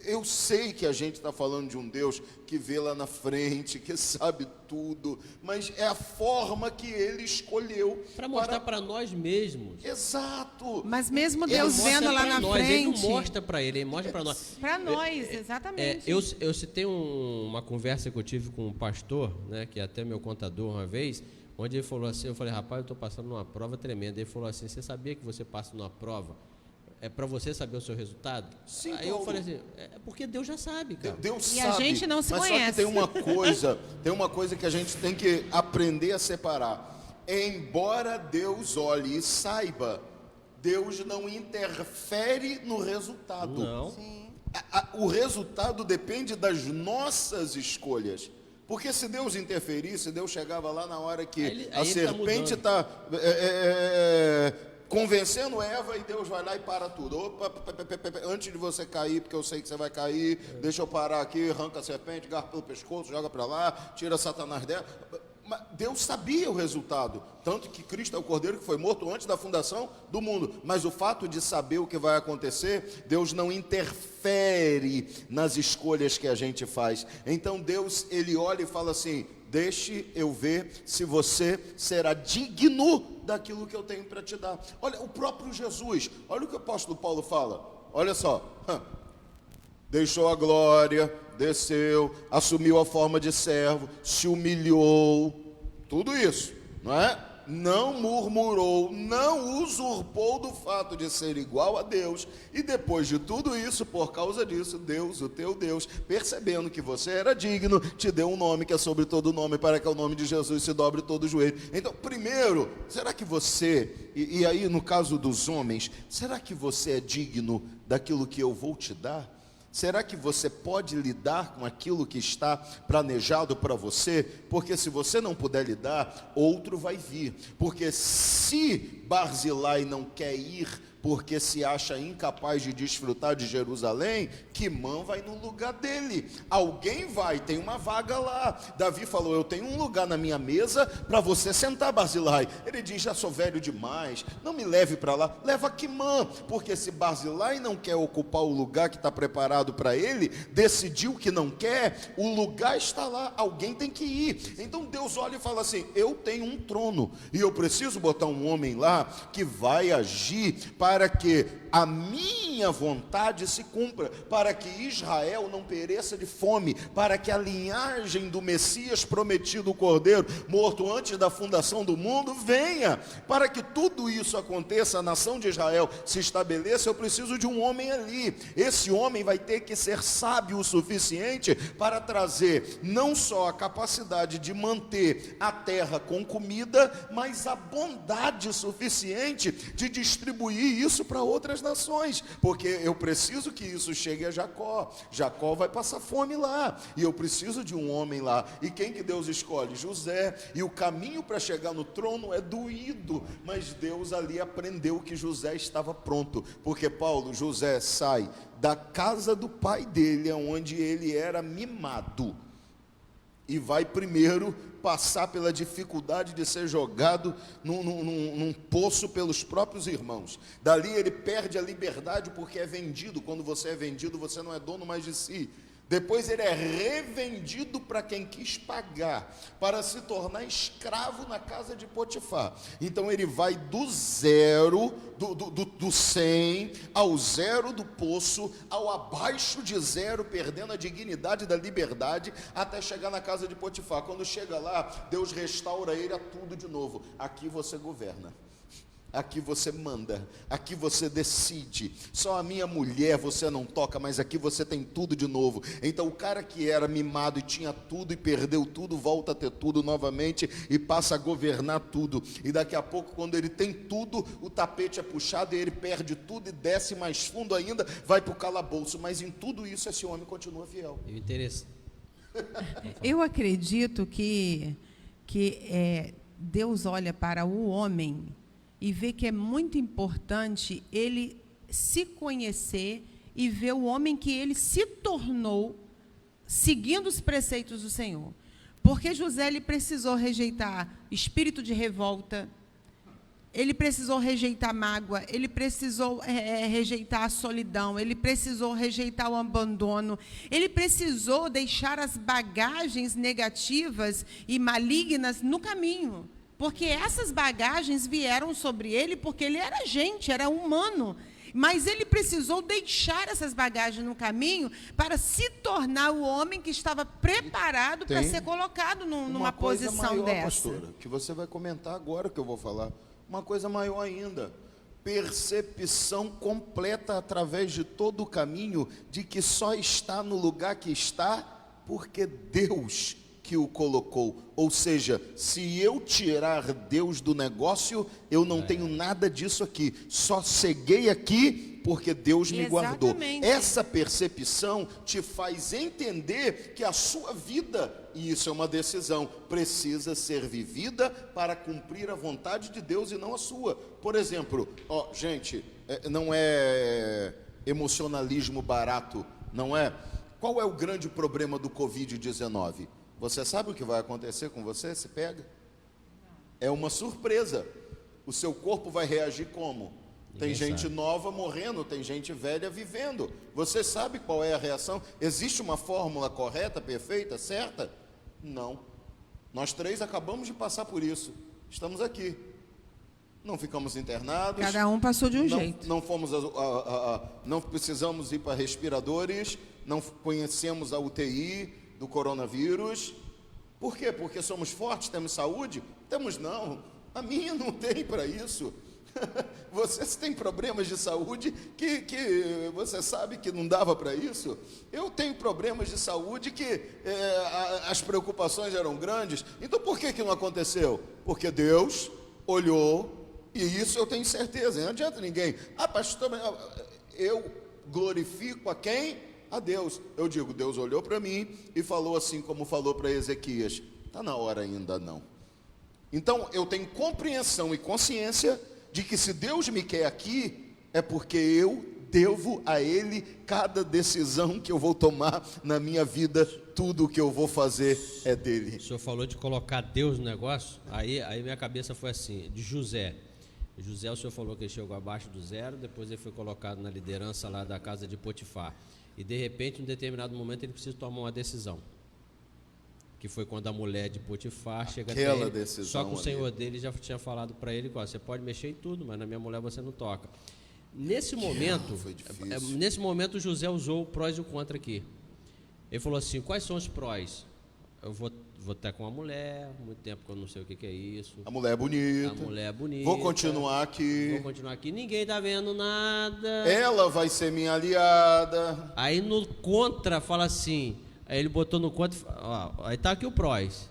Eu sei que a gente está falando de um Deus que vê lá na frente, que sabe tudo, mas é a forma que Ele escolheu. Para mostrar para nós mesmos. Exato. Mas mesmo Deus vendo lá na frente. Ele não mostra para ele mostra para nós. Para nós, exatamente. Eu citei uma conversa que eu tive com um pastor, né, que é até meu contador uma vez, onde ele falou assim, eu falei, rapaz, eu estou passando numa prova tremenda. Ele falou assim, você sabia que você passa numa prova? É para você saber o seu resultado? Sim, aí eu falei assim, é porque Deus já sabe, cara. Deus e sabe, a gente não se mas conhece. só que tem uma coisa que a gente tem que aprender a separar. Embora Deus olhe e saiba, Deus não interfere no resultado. Não. Sim. O resultado depende das nossas escolhas. Porque se Deus interferisse, se Deus chegava lá na hora que a serpente está convencendo Eva e Deus vai lá e para tudo. Opa, antes de você cair, porque eu sei que você vai cair, deixa eu parar aqui, arranca a serpente, agarra pelo pescoço, joga para lá, tira Satanás dela. Mas Deus sabia o resultado, tanto que Cristo é o Cordeiro que foi morto antes da fundação do mundo. Mas o fato de saber o que vai acontecer, Deus não interfere nas escolhas que a gente faz. Então Deus, Ele olha e fala assim, deixe eu ver se você será digno daquilo que eu tenho para te dar. Olha, o próprio Jesus, olha o que o apóstolo Paulo fala, olha só, deixou a glória, desceu, assumiu a forma de servo, se humilhou, tudo isso, não é? Não murmurou, não usurpou do fato de ser igual a Deus, e depois de tudo isso, por causa disso, Deus, o teu Deus, percebendo que você era digno, te deu um nome que é sobre todo nome, para que o nome de Jesus se dobre todo o joelho. Então, primeiro, será que você, e aí no caso dos homens, será que você é digno daquilo que eu vou te dar? Será que você pode lidar com aquilo que está planejado para você? Porque se você não puder lidar, outro vai vir. Porque se Barzilai não quer ir, porque se acha incapaz de desfrutar de Jerusalém, Quimã vai no lugar dele. Alguém vai, tem uma vaga lá. Davi falou, eu tenho um lugar na minha mesa para você sentar, Barzilai. Ele diz, já sou velho demais, não me leve para lá, leva Quimã. Porque se Barzilai não quer ocupar o lugar que está preparado para ele, decidiu que não quer, o lugar está lá, alguém tem que ir. Então Deus olha e fala assim, eu tenho um trono, e eu preciso botar um homem lá, que vai agir para que a minha vontade se cumpra, para que Israel não pereça de fome, para que a linhagem do Messias prometido, o Cordeiro, morto antes da fundação do mundo, venha. Para que tudo isso aconteça, a nação de Israel se estabeleça, eu preciso de um homem ali. Esse homem vai ter que ser sábio o suficiente para trazer não só a capacidade de manter a terra com comida, mas a bondade suficiente suficiente de distribuir isso para outras nações, porque eu preciso que isso chegue a Jacó. Jacó vai passar fome lá, e eu preciso de um homem lá. E quem que Deus escolhe? José. E o caminho para chegar no trono é doído, mas Deus ali aprendeu que José estava pronto, porque José sai da casa do pai dele, onde ele era mimado, e vai primeiro passar pela dificuldade de ser jogado num poço pelos próprios irmãos. Dali ele perde a liberdade, porque é vendido. Quando você é vendido, você não é dono mais de si. Depois ele é revendido para quem quis pagar, para se tornar escravo na casa de Potifar. Então ele vai do zero, do 100 ao zero do poço, ao abaixo de zero, perdendo a dignidade da liberdade, até chegar na casa de Potifar. Quando chega lá, Deus restaura ele a tudo de novo. Aqui você governa. Aqui você manda, aqui você decide. Só a minha mulher você não toca, mas aqui você tem tudo de novo. Então o cara que era mimado e tinha tudo e perdeu tudo, volta a ter tudo novamente e passa a governar tudo. E daqui a pouco, quando ele tem tudo, o tapete é puxado e ele perde tudo e desce mais fundo ainda, vai para o calabouço. Mas em tudo isso esse homem continua fiel. Eu acredito que Deus olha para o homem e vê que é muito importante ele se conhecer e ver o homem que ele se tornou seguindo os preceitos do Senhor. Porque José ele precisou rejeitar espírito de revolta, ele precisou rejeitar mágoa, ele precisou rejeitar a solidão, ele precisou rejeitar o abandono, ele precisou deixar as bagagens negativas e malignas no caminho. Porque essas bagagens vieram sobre ele, porque ele era gente, era humano. Mas ele precisou deixar essas bagagens no caminho para se tornar o homem que estava preparado para ser colocado numa posição maior, dessa. pastora, que você vai comentar agora que eu vou falar. Uma coisa maior ainda. Percepção completa através de todo o caminho de que só está no lugar que está porque Deus que o colocou. Ou seja, se eu tirar Deus do negócio, eu não tenho nada disso aqui. Só ceguei aqui porque Deus me guardou. Essa percepção te faz entender que a sua vida, e isso é uma decisão, precisa ser vivida para cumprir a vontade de Deus e não a sua. Por exemplo, gente, não é emocionalismo barato, não é? Qual é o grande problema do Covid-19? Você sabe o que vai acontecer com você se pega? É uma surpresa. O seu corpo vai reagir como? Tem gente nova morrendo, tem gente velha vivendo. Você sabe qual é a reação? Existe uma fórmula correta, perfeita, certa? Não. Nós três acabamos de passar por isso. Estamos aqui. Não ficamos internados. Cada um passou de um jeito. Não fomos não precisamos ir para respiradores, não conhecemos a UTI do coronavírus. Por quê? Porque somos fortes, temos saúde? Temos não. A minha não tem para isso. Vocês têm problemas de saúde que você sabe que não dava para isso. Eu tenho problemas de saúde que as preocupações eram grandes. Então por que não aconteceu? Porque Deus olhou, e isso eu tenho certeza. Não adianta ninguém. Pastor, eu glorifico a quem? A Deus. Eu digo, Deus olhou para mim e falou assim como falou para Ezequias: está na hora ainda não. Então eu tenho compreensão e consciência de que se Deus me quer aqui, é porque eu devo a Ele cada decisão que eu vou tomar na minha vida. Tudo o que eu vou fazer é dele. O senhor falou de colocar Deus no negócio, aí minha cabeça foi assim, de José. José, o senhor falou que ele chegou abaixo do zero, depois ele foi colocado na liderança lá da casa de Potifar. E de repente, em um determinado momento, ele precisa tomar uma decisão. Que foi quando a mulher de Potifar chega até ele. Decisão, só que o senhor dele já tinha falado para ele: você pode mexer em tudo, mas na minha mulher você não toca. Nesse momento, José usou o prós e o contra aqui. Ele falou assim: quais são os prós? Eu vou estar com uma mulher, muito tempo que eu não sei o que é isso. A mulher é bonita. Vou continuar aqui. Ninguém está vendo nada. Ela vai ser minha aliada. Aí no contra fala assim. Aí ele botou no contra, aí tá aqui o prós.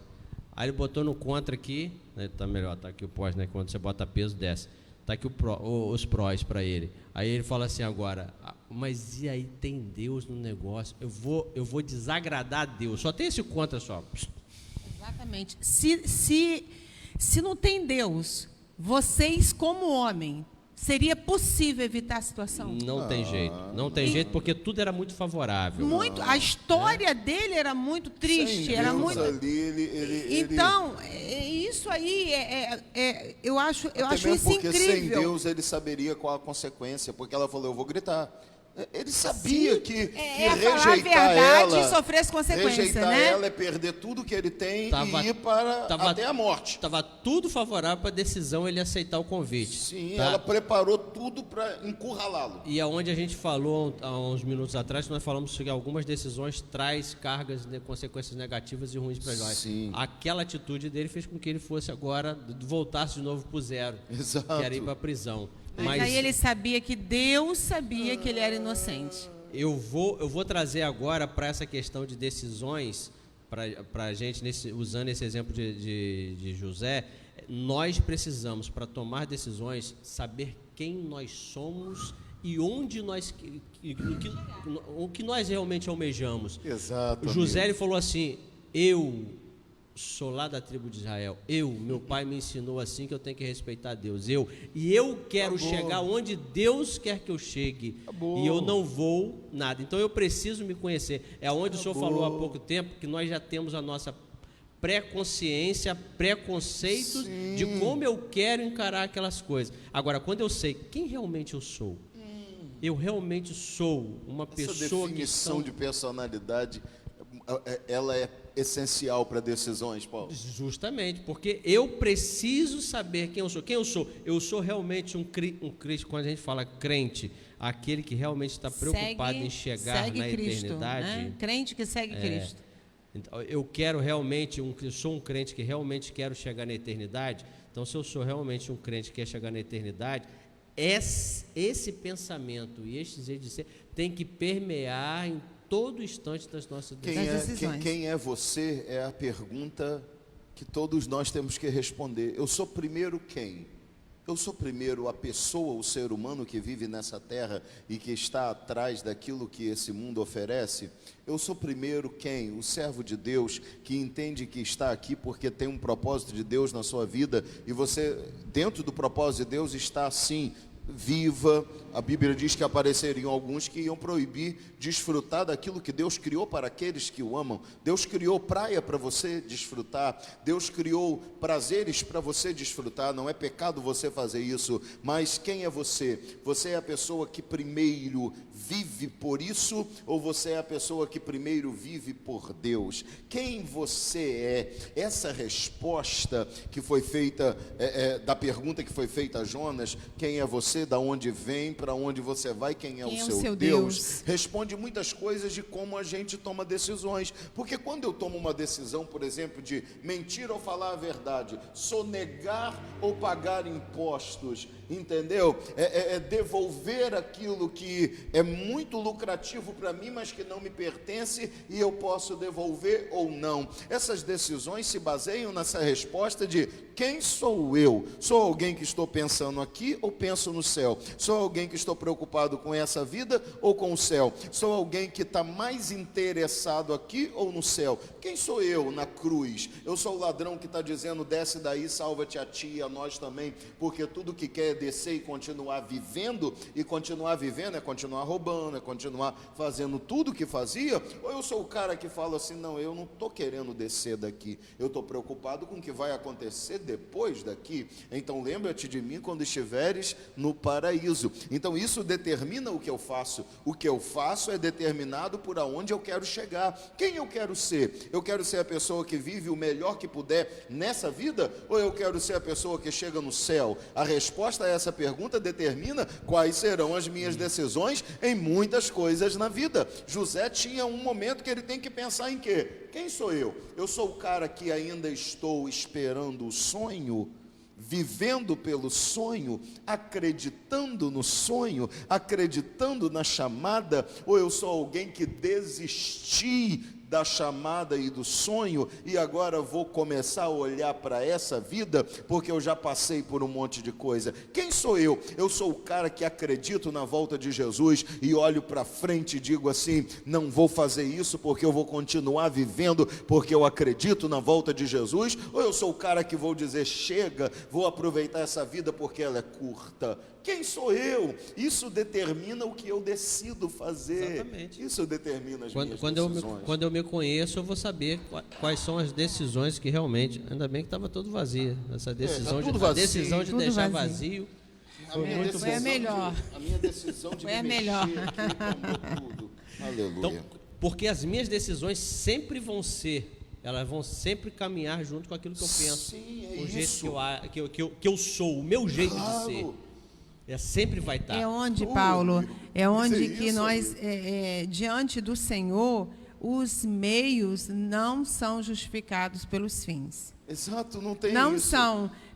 Aí ele botou no contra aqui, né, tá melhor, tá aqui o pós, né, quando você bota peso, desce. Tá aqui os prós para ele. Aí ele fala assim agora, mas e aí tem Deus no negócio? Eu vou desagradar a Deus. Só tem esse contra só. Exatamente. Se não tem Deus, vocês como homem, seria possível evitar a situação? Não tem jeito. Não tem jeito porque tudo era muito favorável. Muito. A história dele era muito triste. Sem Era Deus muito. ali, Então, isso aí eu acho mesmo isso porque sem incrível. Deus ele saberia qual a consequência, porque ela falou, eu vou gritar. Ele sabia que falar a rejeitar verdade ela, e sofrer as consequências, rejeitar né? ela é perder tudo que ele tem Tava- e ir até a morte. Estava tudo favorável para a decisão ele aceitar o convite. Sim, tá? ela preparou tudo para encurralá-lo. E aonde a gente falou há uns minutos atrás, nós falamos que algumas decisões traz cargas, consequências negativas e ruins para nós. Sim. Aquela atitude dele fez com que ele fosse agora, voltasse de novo para o zero. Exato. Que era ir para a prisão. Mas aí ele sabia que Deus sabia que ele era inocente. Eu vou trazer agora para essa questão de decisões, para a gente, usando esse exemplo de José, nós precisamos, para tomar decisões, saber quem nós somos e onde o que nós realmente almejamos. Exato. José ele falou assim, eu sou lá da tribo de Israel, meu pai me ensinou assim que eu tenho que respeitar Deus, eu quero chegar onde Deus quer que eu chegue, e eu não vou nada, então eu preciso me conhecer. É onde o senhor falou há pouco tempo que nós já temos a nossa pré-consciência, preconceitos de como eu quero encarar aquelas coisas. Agora, quando eu sei quem realmente eu sou, eu realmente sou uma pessoa Essa definição de personalidade, ela é essencial para decisões, Paulo. Justamente, porque eu preciso saber quem eu sou. Quem eu sou? Eu sou realmente um cristão. Quando a gente fala crente, aquele que realmente está preocupado em chegar na Cristo, eternidade. né? Crente que segue Cristo. Então, eu quero realmente, eu sou um crente que realmente quero chegar na eternidade. Então, se eu sou realmente um crente que quer chegar na eternidade, esse pensamento e este jeito de ser tem que permear em todo instante das nossas decisões. Quem é você é a pergunta que todos nós temos que responder. Eu sou primeiro quem? Eu sou primeiro a pessoa, o ser humano que vive nessa terra e que está atrás daquilo que esse mundo oferece? Eu sou primeiro quem? O servo de Deus que entende que está aqui porque tem um propósito de Deus na sua vida e você, dentro do propósito de Deus, está assim, viva. A Bíblia diz que apareceriam alguns que iam proibir desfrutar daquilo que Deus criou para aqueles que o amam. Deus criou praia para você desfrutar, Deus criou prazeres para você desfrutar. Não é pecado você fazer isso, mas quem é você? Você é a pessoa que primeiro vive por isso, ou você é a pessoa que primeiro vive por Deus? Quem você é? Essa resposta que foi feita, da pergunta que foi feita a Jonas, quem é você, da onde vem, para onde você vai, quem é o seu Deus, responde muitas coisas de como a gente toma decisões. Porque quando eu tomo uma decisão, por exemplo, de mentir ou falar a verdade, sonegar ou pagar impostos, entendeu? Devolver aquilo que é muito lucrativo para mim, mas que não me pertence, e eu posso devolver ou não. Essas decisões se baseiam nessa resposta de quem sou eu? Sou alguém que estou pensando aqui ou penso no céu? Sou alguém que estou preocupado com essa vida ou com o céu? Sou alguém que está mais interessado aqui ou no céu? Quem sou eu na cruz? Eu sou o ladrão que está dizendo, desce daí, salva-te a ti e a nós também, porque tudo que quer é descer e continuar vivendo, e continuar vivendo é continuar roubando, é continuar fazendo tudo o que fazia? Ou eu sou o cara que fala assim, não, eu não estou querendo descer daqui, eu estou preocupado com o que vai acontecer depois daqui. Então lembra-te de mim quando estiveres no paraíso. Então isso determina o que eu faço. O que eu faço é determinado por aonde eu quero chegar. Quem eu quero ser? Eu quero ser a pessoa que vive o melhor que puder nessa vida, ou eu quero ser a pessoa que chega no céu? A resposta a essa pergunta determina quais serão as minhas decisões em muitas coisas na vida. José tinha um momento que ele tem que pensar em quê? Quem sou eu? Eu sou o cara que ainda estou esperando o sonho, vivendo pelo sonho, acreditando no sonho, acreditando na chamada, ou eu sou alguém que desisti da chamada e do sonho, e agora vou começar a olhar para essa vida, porque eu já passei por um monte de coisa. Quem sou eu? Eu sou o cara que acredito na volta de Jesus e olho para frente e digo assim: não vou fazer isso porque eu vou continuar vivendo, porque eu acredito na volta de Jesus? Ou eu sou o cara que vou dizer: chega, vou aproveitar essa vida porque ela é curta? Quem sou eu? Isso determina o que eu decido fazer. Exatamente. Isso determina as minhas Quando eu me conheço, eu vou saber quais são as decisões que realmente... Ainda bem que estava tudo vazio. Essa decisão, tá a decisão de tudo deixar vazio. Foi a melhor. A minha decisão de Foi me a mexer melhor. aqui mudou tudo. Aleluia. Então, porque as minhas decisões sempre vão ser... Elas vão sempre caminhar junto com aquilo que eu penso. Sim, o isso. jeito que eu sou, o meu jeito de ser. Sempre vai estar. É onde, Paulo, é onde que isso, nós, diante do Senhor, os meios não são justificados pelos fins. Exato, não tem Não isso.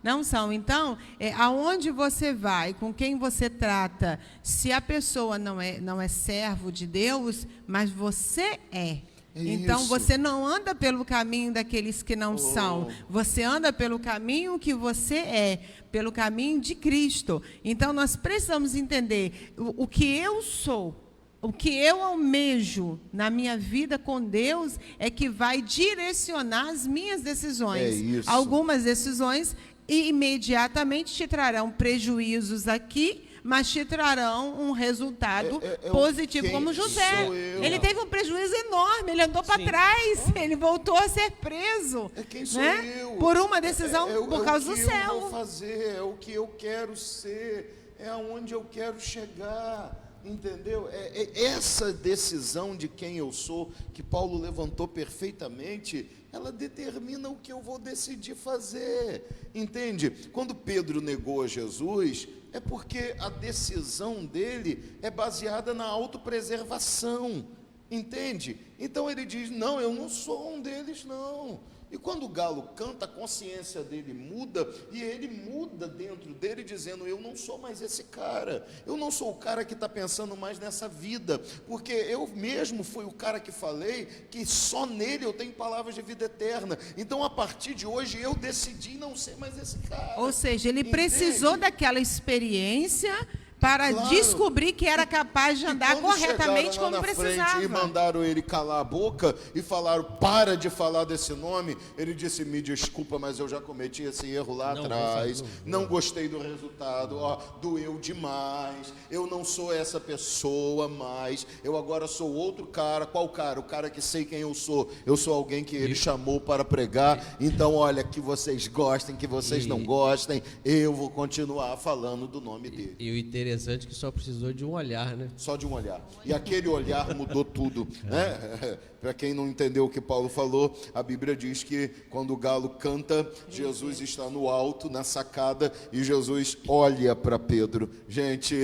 não são. Então, aonde você vai, com quem você trata, se a pessoa não é servo de Deus, mas você é. Então, Isso. você não anda pelo caminho daqueles que não são. Você anda pelo caminho que você é, pelo caminho de Cristo. Então, nós precisamos entender o que eu sou, o que eu almejo na minha vida com Deus é que vai direcionar as minhas decisões. É isso. Algumas decisões imediatamente te trarão prejuízos aqui, mas te trarão um resultado positivo, como José. Ele teve um prejuízo enorme, ele andou para trás, ele voltou a ser preso. Quem sou eu? Por uma decisão por causa do É o que céu. eu vou fazer, é o que eu quero ser, é aonde eu quero chegar. Entendeu? É essa decisão de quem eu sou, que Paulo levantou perfeitamente, ela determina o que eu vou decidir fazer. Entende? Quando Pedro negou a Jesus, é porque a decisão dele é baseada na autopreservação. Entende? Então ele diz: não, eu não sou um deles, não. E quando o galo canta, a consciência dele muda, e ele muda dentro dele, dizendo: eu não sou mais esse cara, eu não sou o cara que está pensando mais nessa vida, porque eu mesmo fui o cara que falei que só nele eu tenho palavras de vida eterna. Então, a partir de hoje, eu decidi não ser mais esse cara. Ou seja, ele Entende? precisou daquela experiência para descobrir que era capaz de andar corretamente como precisava. E mandaram ele calar a boca e falaram: para de falar desse nome. Ele disse: me desculpa, mas eu já cometi esse erro lá atrás. Não gostei do resultado. Doeu demais. Eu não sou essa pessoa mais. Eu agora sou outro cara. Qual cara? O cara que sei quem eu sou. Eu sou alguém que ele chamou para pregar. Então, olha, que vocês gostem, que vocês não gostem, eu vou continuar falando do nome dele. E o interessante é que só precisou de um olhar, né? Só de um olhar. E aquele olhar mudou tudo, né? Para quem não entendeu o que Paulo falou, a Bíblia diz que quando o galo canta, Jesus está no alto, na sacada, e Jesus olha para Pedro. Gente,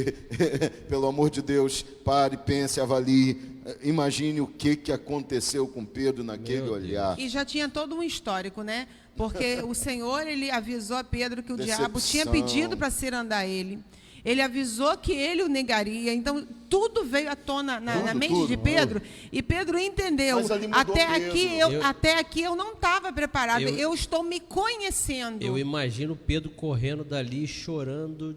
pelo amor de Deus, pare, pense, avalie. Imagine o que aconteceu com Pedro naquele olhar. E já tinha todo um histórico, né? Porque o Senhor, ele avisou a Pedro que o diabo tinha pedido para cirandar ele. Ele avisou que ele o negaria. Então, tudo veio à tona na mente de Pedro. E Pedro entendeu. Até aqui eu não estava preparado. Eu estou me conhecendo. Eu imagino Pedro correndo dali, chorando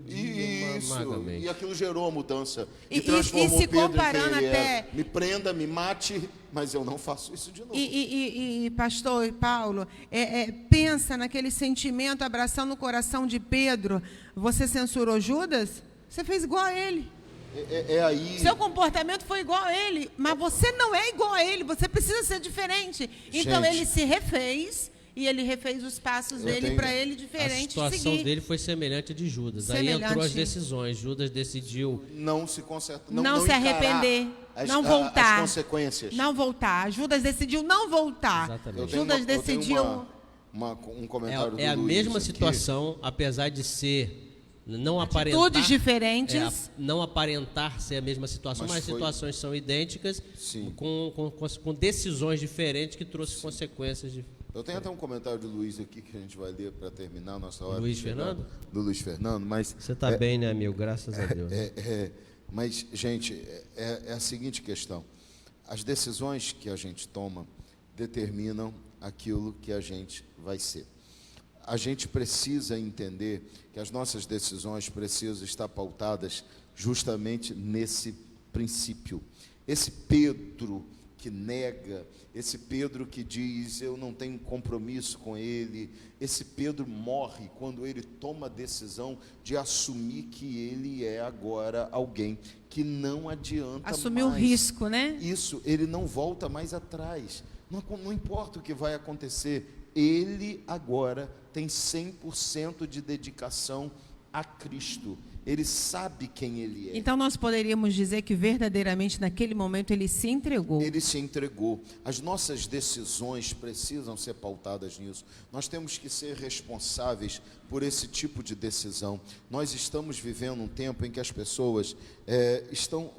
amargamente. E aquilo gerou a mudança. E transformou se Pedro comparando em até... Me prenda, me mate, mas eu não faço isso de novo. Pastor Paulo, pensa naquele sentimento abraçando o coração de Pedro. Você censurou Judas? Você fez igual a ele. Aí. Seu comportamento foi igual a ele, mas você não é igual a ele. Você precisa ser diferente. Então, ele se refez. E ele refez os passos dele para ele diferente. A situação dele foi semelhante à de Judas. Aí entrou as decisões. Judas decidiu não se consertar, não se arrepender, não voltar. As consequências. Não voltar. Judas decidiu não voltar. Exatamente. Judas decidiu. Um comentário a mesma situação, apesar de ser não aparentar atitudes diferentes, não aparentar ser a mesma situação, mas as situações são idênticas, com decisões diferentes que trouxe consequências diferentes. Eu tenho até um comentário do Luiz aqui que a gente vai ler para terminar a nossa hora. Luiz Fernando? Do Luiz Fernando, mas... Você está bem, né, amigo? Graças a Deus. Mas, gente, é a seguinte questão. As decisões que a gente toma determinam aquilo que a gente vai ser. A gente precisa entender que as nossas decisões precisam estar pautadas justamente nesse princípio. Esse Pedro que nega, esse Pedro que diz, eu não tenho compromisso com ele, esse Pedro morre quando ele toma a decisão de assumir que ele é agora alguém que não adianta mais. Assumir o risco, né? Isso, ele não volta mais atrás. Não importa o que vai acontecer, ele agora tem 100% de dedicação a Cristo. Ele sabe quem ele é. Então nós poderíamos dizer que verdadeiramente naquele momento ele se entregou. Ele se entregou. As nossas decisões precisam ser pautadas nisso. Nós temos que ser responsáveis por esse tipo de decisão. Nós estamos vivendo um tempo em que as pessoas estão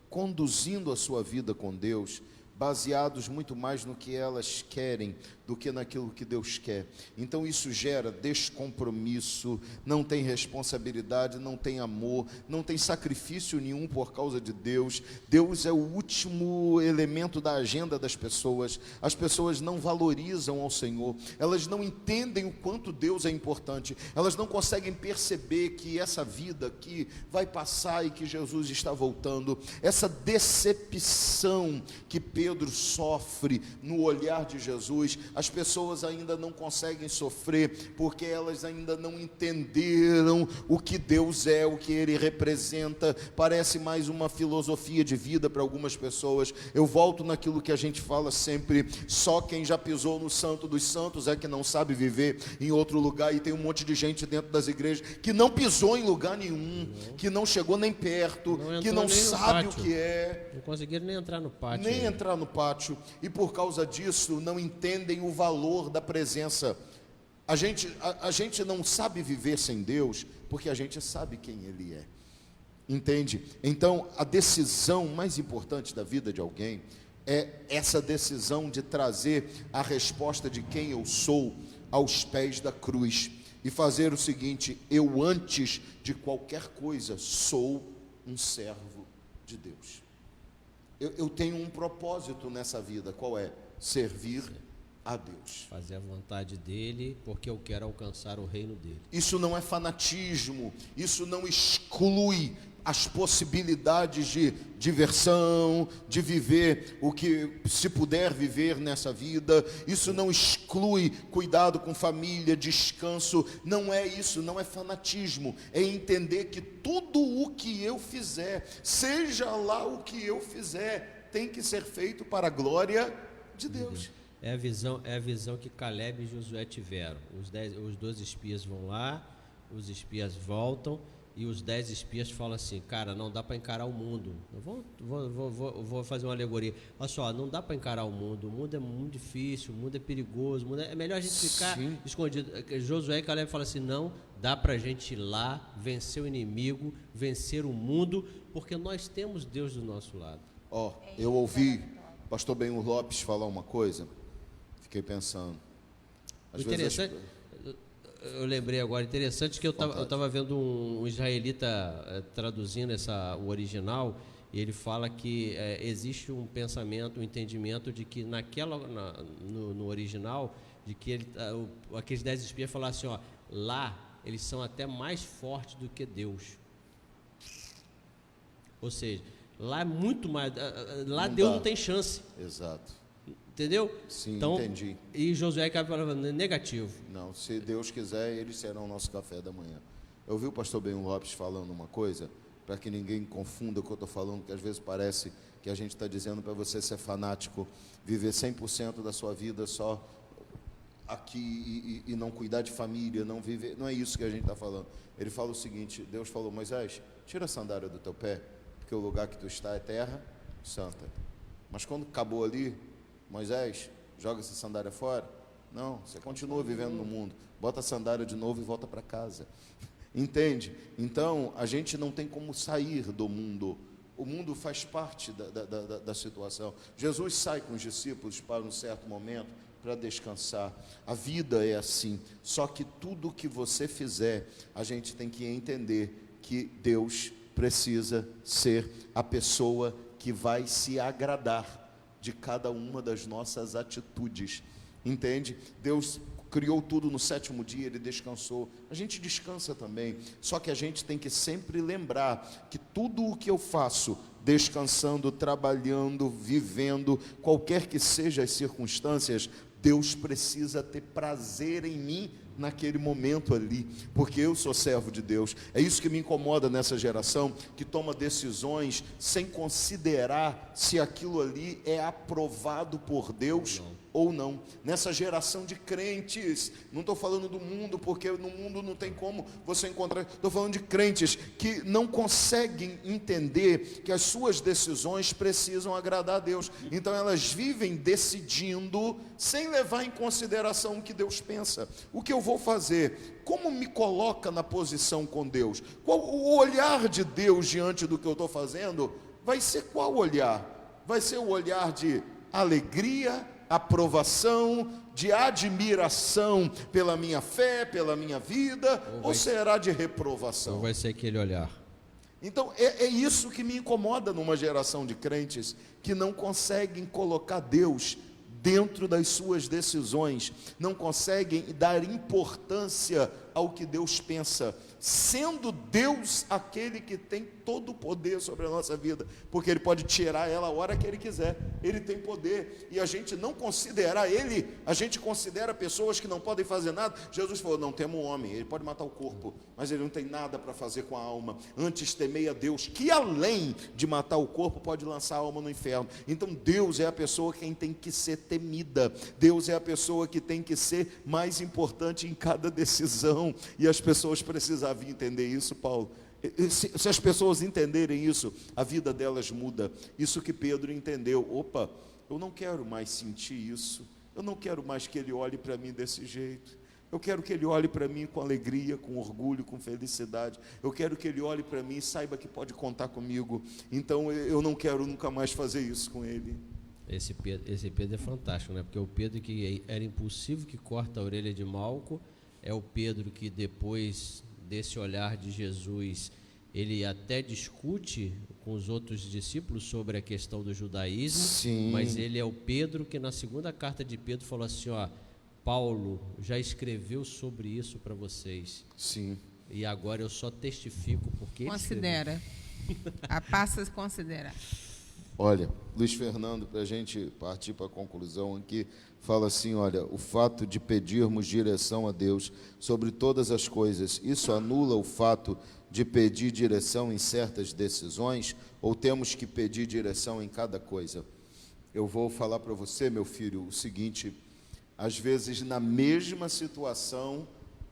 conduzindo a sua vida com Deus baseados muito mais no que elas querem do que naquilo que Deus quer. Então isso gera descompromisso, não tem responsabilidade, não tem amor, não tem sacrifício nenhum por causa de Deus. Deus é o último elemento da agenda das pessoas. As pessoas não valorizam ao Senhor, elas não entendem o quanto Deus é importante, elas não conseguem perceber que essa vida aqui vai passar e que Jesus está voltando. Essa decepção que Pedro sofre no olhar de Jesus, as pessoas ainda não conseguem sofrer, porque elas ainda não entenderam o que Deus é, o que Ele representa. Parece mais uma filosofia de vida para algumas pessoas. Eu volto naquilo que a gente fala sempre, só quem já pisou no Santo dos Santos é que não sabe viver em outro lugar, e tem um monte de gente dentro das igrejas que não pisou em lugar nenhum, que não chegou nem perto, que não sabe o que é. Não conseguiram nem entrar no pátio. Nem entrar no pátio, e por causa disso não entendem o valor da presença. A gente não sabe viver sem Deus porque a gente sabe quem Ele é, entende? Então a decisão mais importante da vida de alguém é essa decisão de trazer a resposta de quem eu sou aos pés da cruz e fazer o seguinte: eu, antes de qualquer coisa, sou um servo de Deus. Eu tenho um propósito nessa vida. Qual é? Servir a Deus. Fazer a vontade dele, porque eu quero alcançar o reino dele. Isso não é fanatismo, isso não exclui as possibilidades de diversão, de viver o que se puder viver nessa vida. Isso não exclui cuidado com família, descanso. Não é isso, não é fanatismo. É entender que tudo o que eu fizer, seja lá o que eu fizer, tem que ser feito para a glória de Deus. É a visão que Caleb e Josué tiveram. Os 12 espias vão lá, os espias voltam, e os 10 espias falam assim: cara, não dá para encarar o mundo. Eu vou fazer uma alegoria. Olha só, não dá para encarar o mundo é muito difícil, o mundo é perigoso, é melhor a gente ficar escondido. Josué e Caleb falam assim: não, dá para a gente ir lá, vencer o inimigo, vencer o mundo, porque nós temos Deus do nosso lado. Eu ouvi o pastor Benhur Lopes falar uma coisa, fiquei pensando. Interessante, eu lembrei agora, interessante que eu estava vendo um israelita traduzindo o original, e ele fala que existe um pensamento, um entendimento de que no original, de que aqueles 10 espias falaram assim, lá eles são até mais fortes do que Deus. Ou seja, lá é muito mais, lá não Deus dá. Não tem chance. Exato. Entendeu? Sim, então, entendi. E Josué acaba falando negativo. Não, se Deus quiser, eles serão o nosso café da manhã. Eu ouvi o pastor Benhur Lopes falando uma coisa, para que ninguém confunda o que eu estou falando, que às vezes parece que a gente está dizendo para você ser fanático, viver 100% da sua vida só aqui e não cuidar de família, não viver. Não é isso que a gente está falando. Ele fala o seguinte: Deus falou, Moisés, tira a sandália do teu pé, porque o lugar que tu está é terra santa. Mas quando acabou ali, Moisés, joga essa sandália fora? Não, você continua vivendo no mundo. Bota a sandália de novo e volta para casa. Entende? Então, a gente não tem como sair do mundo. O mundo faz parte da situação. Jesus sai com os discípulos para um certo momento para descansar. A vida é assim. Só que tudo que você fizer, a gente tem que entender que Deus precisa ser a pessoa que vai se agradar de cada uma das nossas atitudes. Entende? Deus criou tudo no 7º dia, Ele descansou. A gente descansa também, só que a gente tem que sempre lembrar que tudo o que eu faço, descansando, trabalhando, vivendo, qualquer que sejam as circunstâncias, Deus precisa ter prazer em mim naquele momento ali, porque eu sou servo de Deus. É isso que me incomoda nessa geração, que toma decisões sem considerar se aquilo ali é aprovado por Deus ou não. Nessa geração de crentes, não estou falando do mundo, porque no mundo não tem como você encontrar, estou falando de crentes que não conseguem entender que as suas decisões precisam agradar a Deus, então elas vivem decidindo sem levar em consideração o que Deus pensa. O que eu vou fazer? Como me coloca na posição com Deus? Qual o olhar de Deus diante do que eu estou fazendo? Vai ser qual olhar? Vai ser o olhar de alegria, aprovação, de admiração pela minha fé, pela minha vida, ou será de reprovação? Ou vai ser aquele olhar? Então é isso que me incomoda numa geração de crentes que não conseguem colocar Deus dentro das suas decisões, não conseguem dar importância ao que Deus pensa, sendo Deus aquele que tem todo o poder sobre a nossa vida, porque Ele pode tirar ela a hora que Ele quiser, Ele tem poder, e a gente não considera Ele, a gente considera pessoas que não podem fazer nada. Jesus falou, não temo o homem, ele pode matar o corpo, mas ele não tem nada para fazer com a alma, antes temei a Deus, que além de matar o corpo, pode lançar a alma no inferno. Então Deus é a pessoa quem tem que ser temida, Deus é a pessoa que tem que ser mais importante em cada decisão, e as pessoas precisavam entender isso, Paulo. Se as pessoas entenderem isso, a vida delas muda. Isso que Pedro entendeu. Opa, eu não quero mais sentir isso, eu não quero mais que ele olhe para mim desse jeito, eu quero que ele olhe para mim com alegria, com orgulho, com felicidade. Eu quero que ele olhe para mim e saiba que pode contar comigo. Então eu não quero nunca mais fazer isso com ele. Esse Pedro é fantástico, né? Porque o Pedro que era impulsivo, que corta a orelha de Malco, é o Pedro que depois desse olhar de Jesus, ele até discute com os outros discípulos sobre a questão do judaísmo. Sim. Mas ele é o Pedro que na segunda carta de Pedro falou assim, ó, Paulo já escreveu sobre isso para vocês. Sim. E agora eu só testifico porque ele Considera. A passa considera. Olha, Luiz Fernando, para a gente partir para a conclusão aqui, fala assim, olha, o fato de pedirmos direção a Deus sobre todas as coisas, isso anula o fato de pedir direção em certas decisões, ou temos que pedir direção em cada coisa? Eu vou falar para você, meu filho, o seguinte, às vezes na mesma situação,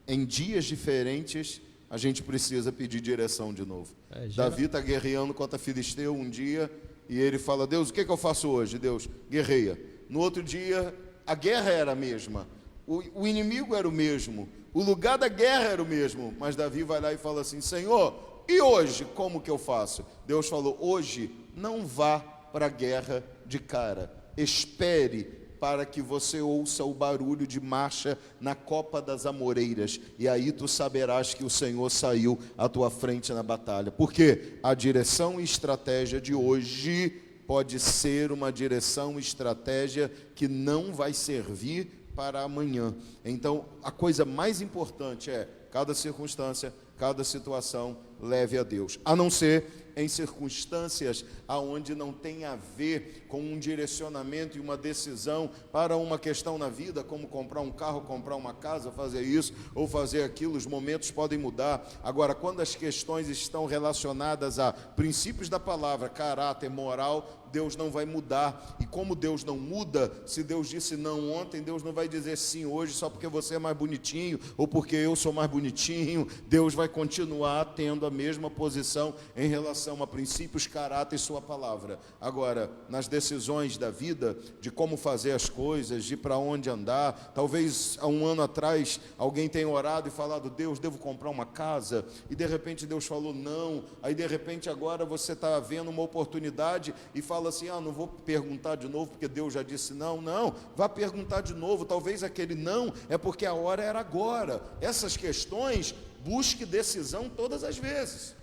em dias diferentes, a gente precisa pedir direção de novo. Davi está guerreando contra Filisteu um dia, e ele fala, Deus, o que eu faço hoje? Deus, guerreia. No outro dia, a guerra era a mesma, o inimigo era o mesmo, o lugar da guerra era o mesmo, mas Davi vai lá e fala assim, Senhor, e hoje como que eu faço? Deus falou, hoje não vá para a guerra de cara, espere para que você ouça o barulho de marcha na copa das amoreiras, e aí tu saberás que o Senhor saiu à tua frente na batalha, porque a direção e estratégia de hoje pode ser uma direção e estratégia que não vai servir para amanhã. Então, a coisa mais importante é, cada circunstância, cada situação, leve a Deus, a não ser em circunstâncias aonde não tem a ver com um direcionamento e uma decisão para uma questão na vida, como comprar um carro, comprar uma casa, fazer isso ou fazer aquilo, os momentos podem mudar. Agora, quando as questões estão relacionadas a princípios da palavra, caráter, moral, Deus não vai mudar. E como Deus não muda, se Deus disse não ontem, Deus não vai dizer sim hoje só porque você é mais bonitinho ou porque eu sou mais bonitinho. Deus vai continuar tendo a mesma posição em relação a princípios, caráter e sua palavra. Agora, nas decisões da vida, de como fazer as coisas, de para onde andar, talvez há um ano atrás alguém tenha orado e falado, Deus, devo comprar uma casa, e de repente Deus falou não, aí de repente agora você está vendo uma oportunidade e fala assim, não vou perguntar de novo porque Deus já disse não, vá perguntar de novo, talvez aquele não é porque a hora era agora. Essas questões, busque decisão todas as vezes.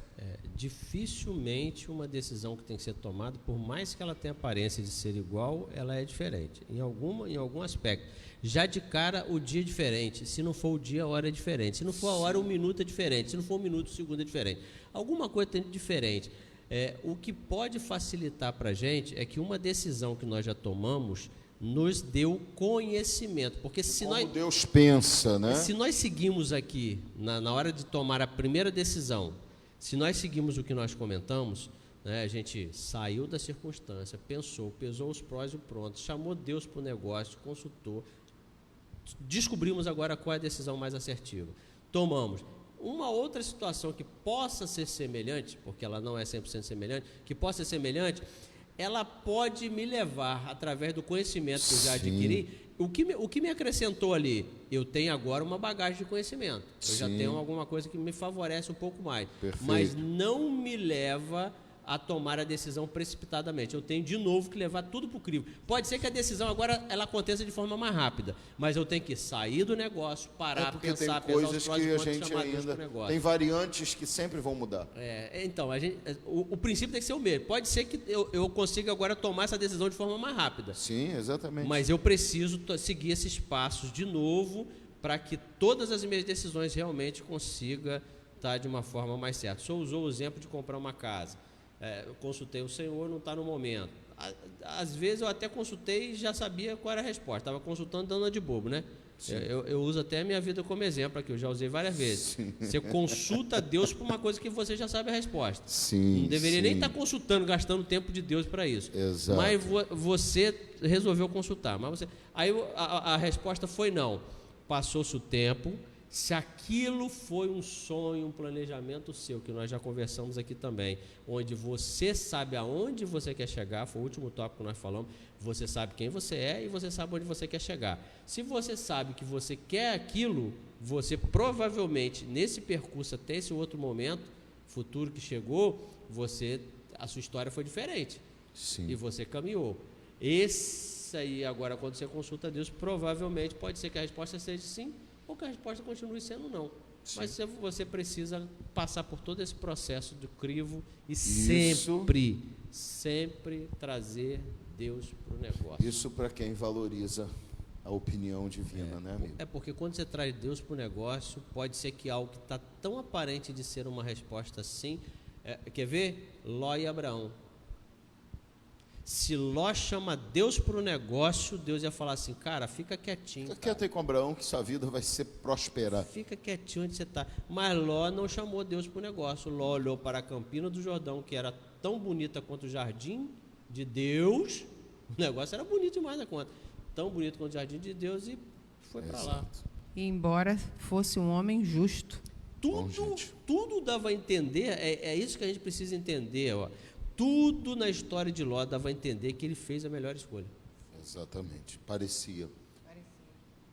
dificilmente uma decisão que tem que ser tomada, por mais que ela tenha aparência de ser igual, ela é diferente, em algum aspecto. Já de cara, o dia é diferente. Se não for o dia, a hora é diferente. Se não for a hora, o minuto é diferente. Se não for o minuto, o segundo é diferente. Alguma coisa tem de diferente. O que pode facilitar para a gente é que uma decisão que nós já tomamos nos deu conhecimento, porque Como Deus pensa, né? Se nós seguimos aqui, na hora de tomar a primeira decisão, se nós seguimos o que nós comentamos, né, a gente saiu da circunstância, pensou, pesou os prós e os contras, chamou Deus para o negócio, consultou, descobrimos agora qual é a decisão mais assertiva, tomamos. Uma outra situação que possa ser semelhante, porque ela não é 100% semelhante, que possa ser semelhante, ela pode me levar, através do conhecimento que eu já adquiri, o que me acrescentou ali? Eu tenho agora uma bagagem de conhecimento, eu já tenho alguma coisa que me favorece um pouco mais, mas não me leva a tomar a decisão precipitadamente. Eu tenho de novo que levar tudo para o crivo. Pode ser que a decisão agora ela aconteça de forma mais rápida, mas eu tenho que sair do negócio, parar, pensar, pesar os prós e contras, chamar Deus para o negócio. Tem variantes que sempre vão mudar. Então, o princípio tem que ser o mesmo. Pode ser que eu consiga agora tomar essa decisão de forma mais rápida. Sim, exatamente. Mas eu preciso seguir esses passos de novo para que todas as minhas decisões realmente consiga estar de uma forma mais certa. O senhor usou o exemplo de comprar uma casa. Eu consultei o Senhor, não está no momento. Às vezes eu até consultei e já sabia qual era a resposta. Estava consultando dando de bobo, né? Eu uso até a minha vida como exemplo aqui, eu já usei várias vezes. Sim. Você consulta Deus por uma coisa que você já sabe a resposta. Sim, não deveria nem estar consultando, gastando tempo de Deus para isso. Exato. Mas você resolveu consultar. Aí a resposta foi não. Passou-se o tempo. Se aquilo foi um sonho, um planejamento seu, que nós já conversamos aqui também, onde você sabe aonde você quer chegar, foi o último tópico que nós falamos, você sabe quem você é e você sabe onde você quer chegar. Se você sabe que você quer aquilo, você provavelmente, nesse percurso até esse outro momento, futuro que chegou, a sua história foi diferente. Sim. E você caminhou. Esse aí, agora, quando você consulta Deus, provavelmente pode ser que a resposta seja sim, ou que a resposta continue sendo não. Sim. Mas você precisa passar por todo esse processo do crivo e sempre trazer Deus para o negócio. Isso para quem valoriza a opinião divina, né, amigo? Porque quando você traz Deus para o negócio, pode ser que algo que está tão aparente de ser uma resposta sim, quer ver? Ló e Abraão. Se Ló chama Deus para o negócio, Deus ia falar assim, cara, fica quietinho. Fica quieto aí com Abraão, que sua vida vai ser próspera. Fica quietinho onde você está. Mas Ló não chamou Deus para o negócio. Ló olhou para a Campina do Jordão, que era tão bonita quanto o jardim de Deus. O negócio era bonito demais da conta. Tão bonito quanto o jardim de Deus e foi para lá. E embora fosse um homem justo. Tudo dava a entender, é isso que a gente precisa entender, ó. Tudo na história de Ló dava a entender que ele fez a melhor escolha. Exatamente, parecia.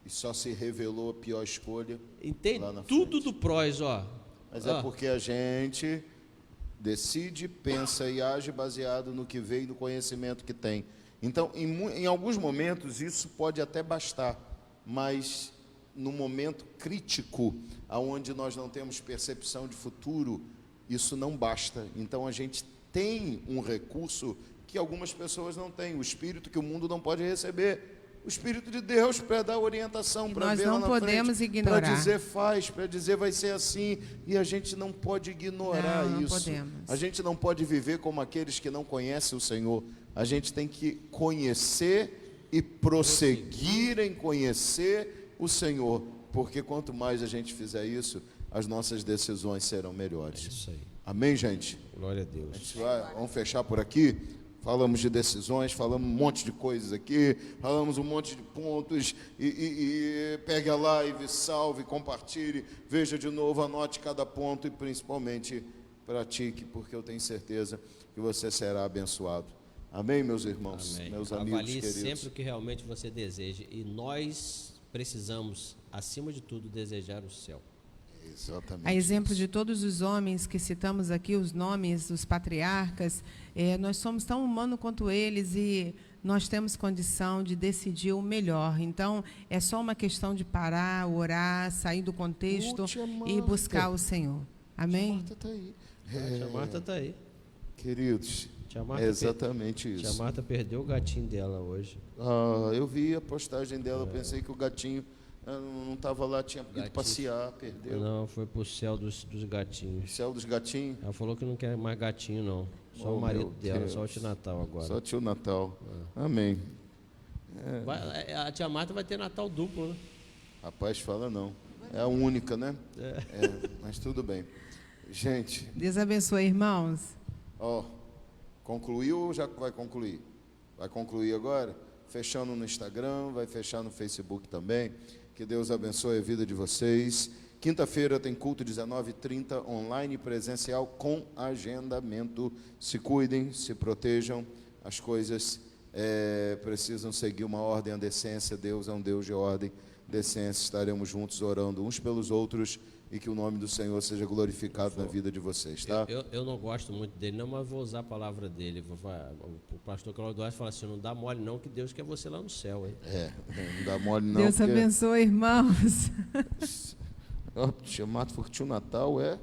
E só se revelou a pior escolha. Entende? Lá na tudo frente. do prós, ó. Mas é porque a gente decide, pensa e age baseado no que vê e no conhecimento que tem. Então, em alguns momentos, isso pode até bastar, mas no momento crítico, onde nós não temos percepção de futuro, isso não basta. Então, a gente tem um recurso que algumas pessoas não têm, o Espírito que o mundo não pode receber, o Espírito de Deus para dar orientação, para ver lá na frente, nós não podemos ignorar, para dizer faz, para dizer vai ser assim, e a gente não pode ignorar não isso. Podemos. A gente não pode viver como aqueles que não conhecem o Senhor. A gente tem que conhecer e prosseguir em conhecer o Senhor, porque quanto mais a gente fizer isso, as nossas decisões serão melhores. É isso aí. Amém, gente? Glória a Deus. Vamos fechar por aqui. Falamos de decisões, falamos um monte de coisas aqui, falamos um monte de pontos. E pegue a live, salve, compartilhe, veja de novo, anote cada ponto e principalmente pratique, porque eu tenho certeza que você será abençoado. Amém, meus irmãos, Amém. meus amigos Avalie queridos. sempre o que realmente você deseja. E nós precisamos, acima de tudo, desejar o céu. Exatamente. A exemplo de todos os homens que citamos aqui, os nomes dos patriarcas, nós somos tão humanos quanto eles e nós temos condição de decidir o melhor. Então, é só uma questão de parar, orar, sair do contexto e buscar o Senhor. Amém? Marta está aí. A tia Marta está aí. Queridos, Tia Marta é exatamente Tia isso. Marta perdeu o gatinho dela hoje. Eu vi a postagem dela, pensei que o gatinho não estava lá, tinha ido passear, perdeu. Não, foi pro céu dos gatinhos. Céu dos gatinhos. Ela falou que não quer mais gatinho, não. Só Oh, o marido meu dela, Deus. só o tio Natal agora. Só tio Natal. Amém. A tia Marta vai ter Natal duplo, né? Rapaz, fala não. É a única, né? Mas tudo bem. Gente, Deus abençoe, irmãos. concluiu ou já vai concluir? Vai concluir agora? Fechando no Instagram, vai fechar no Facebook também. Que Deus abençoe a vida de vocês. Quinta-feira tem culto 19h30, online e presencial com agendamento. Se cuidem, se protejam. As coisas precisam seguir uma ordem, a decência. Deus é um Deus de ordem, decência. Estaremos juntos orando uns pelos outros e que o nome do Senhor seja glorificado na vida de vocês, tá? Eu não gosto muito dele, não, mas vou usar a palavra dele. O pastor Cláudio Duarte fala assim, não dá mole não, que Deus quer você lá no céu, hein? Não dá mole não. Deus abençoe, irmãos. Tia Marta falou que tio Natal é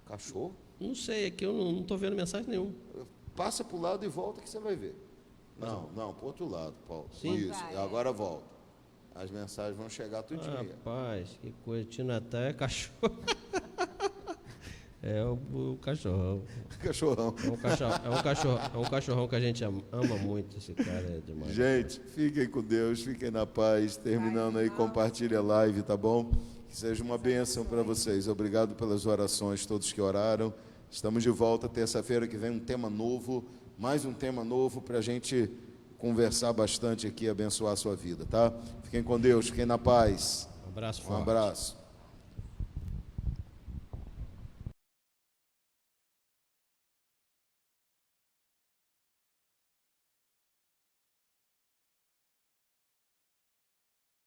cachorro. Não sei, é que eu não estou vendo mensagem nenhuma. Passa para o lado e volta que você vai ver. Não, para o outro lado, Paulo. Sim. Isso, e agora volta. As mensagens vão chegar tudinho. Rapaz, que coisa. Tio Natal é cachorro. É o cachorrão. Cachorrão. É um cachorrão que a gente ama muito. Esse cara é demais. Gente, fiquem com Deus, fiquem na paz. Terminando aí, compartilhe a live, tá bom? Que seja uma bênção para vocês. Obrigado pelas orações, todos que oraram. Estamos de volta terça-feira que vem, um tema novo, mais um tema novo para a gente conversar bastante aqui, abençoar a sua vida, tá? Fiquem com Deus, fiquem na paz. Um abraço Um forte. abraço.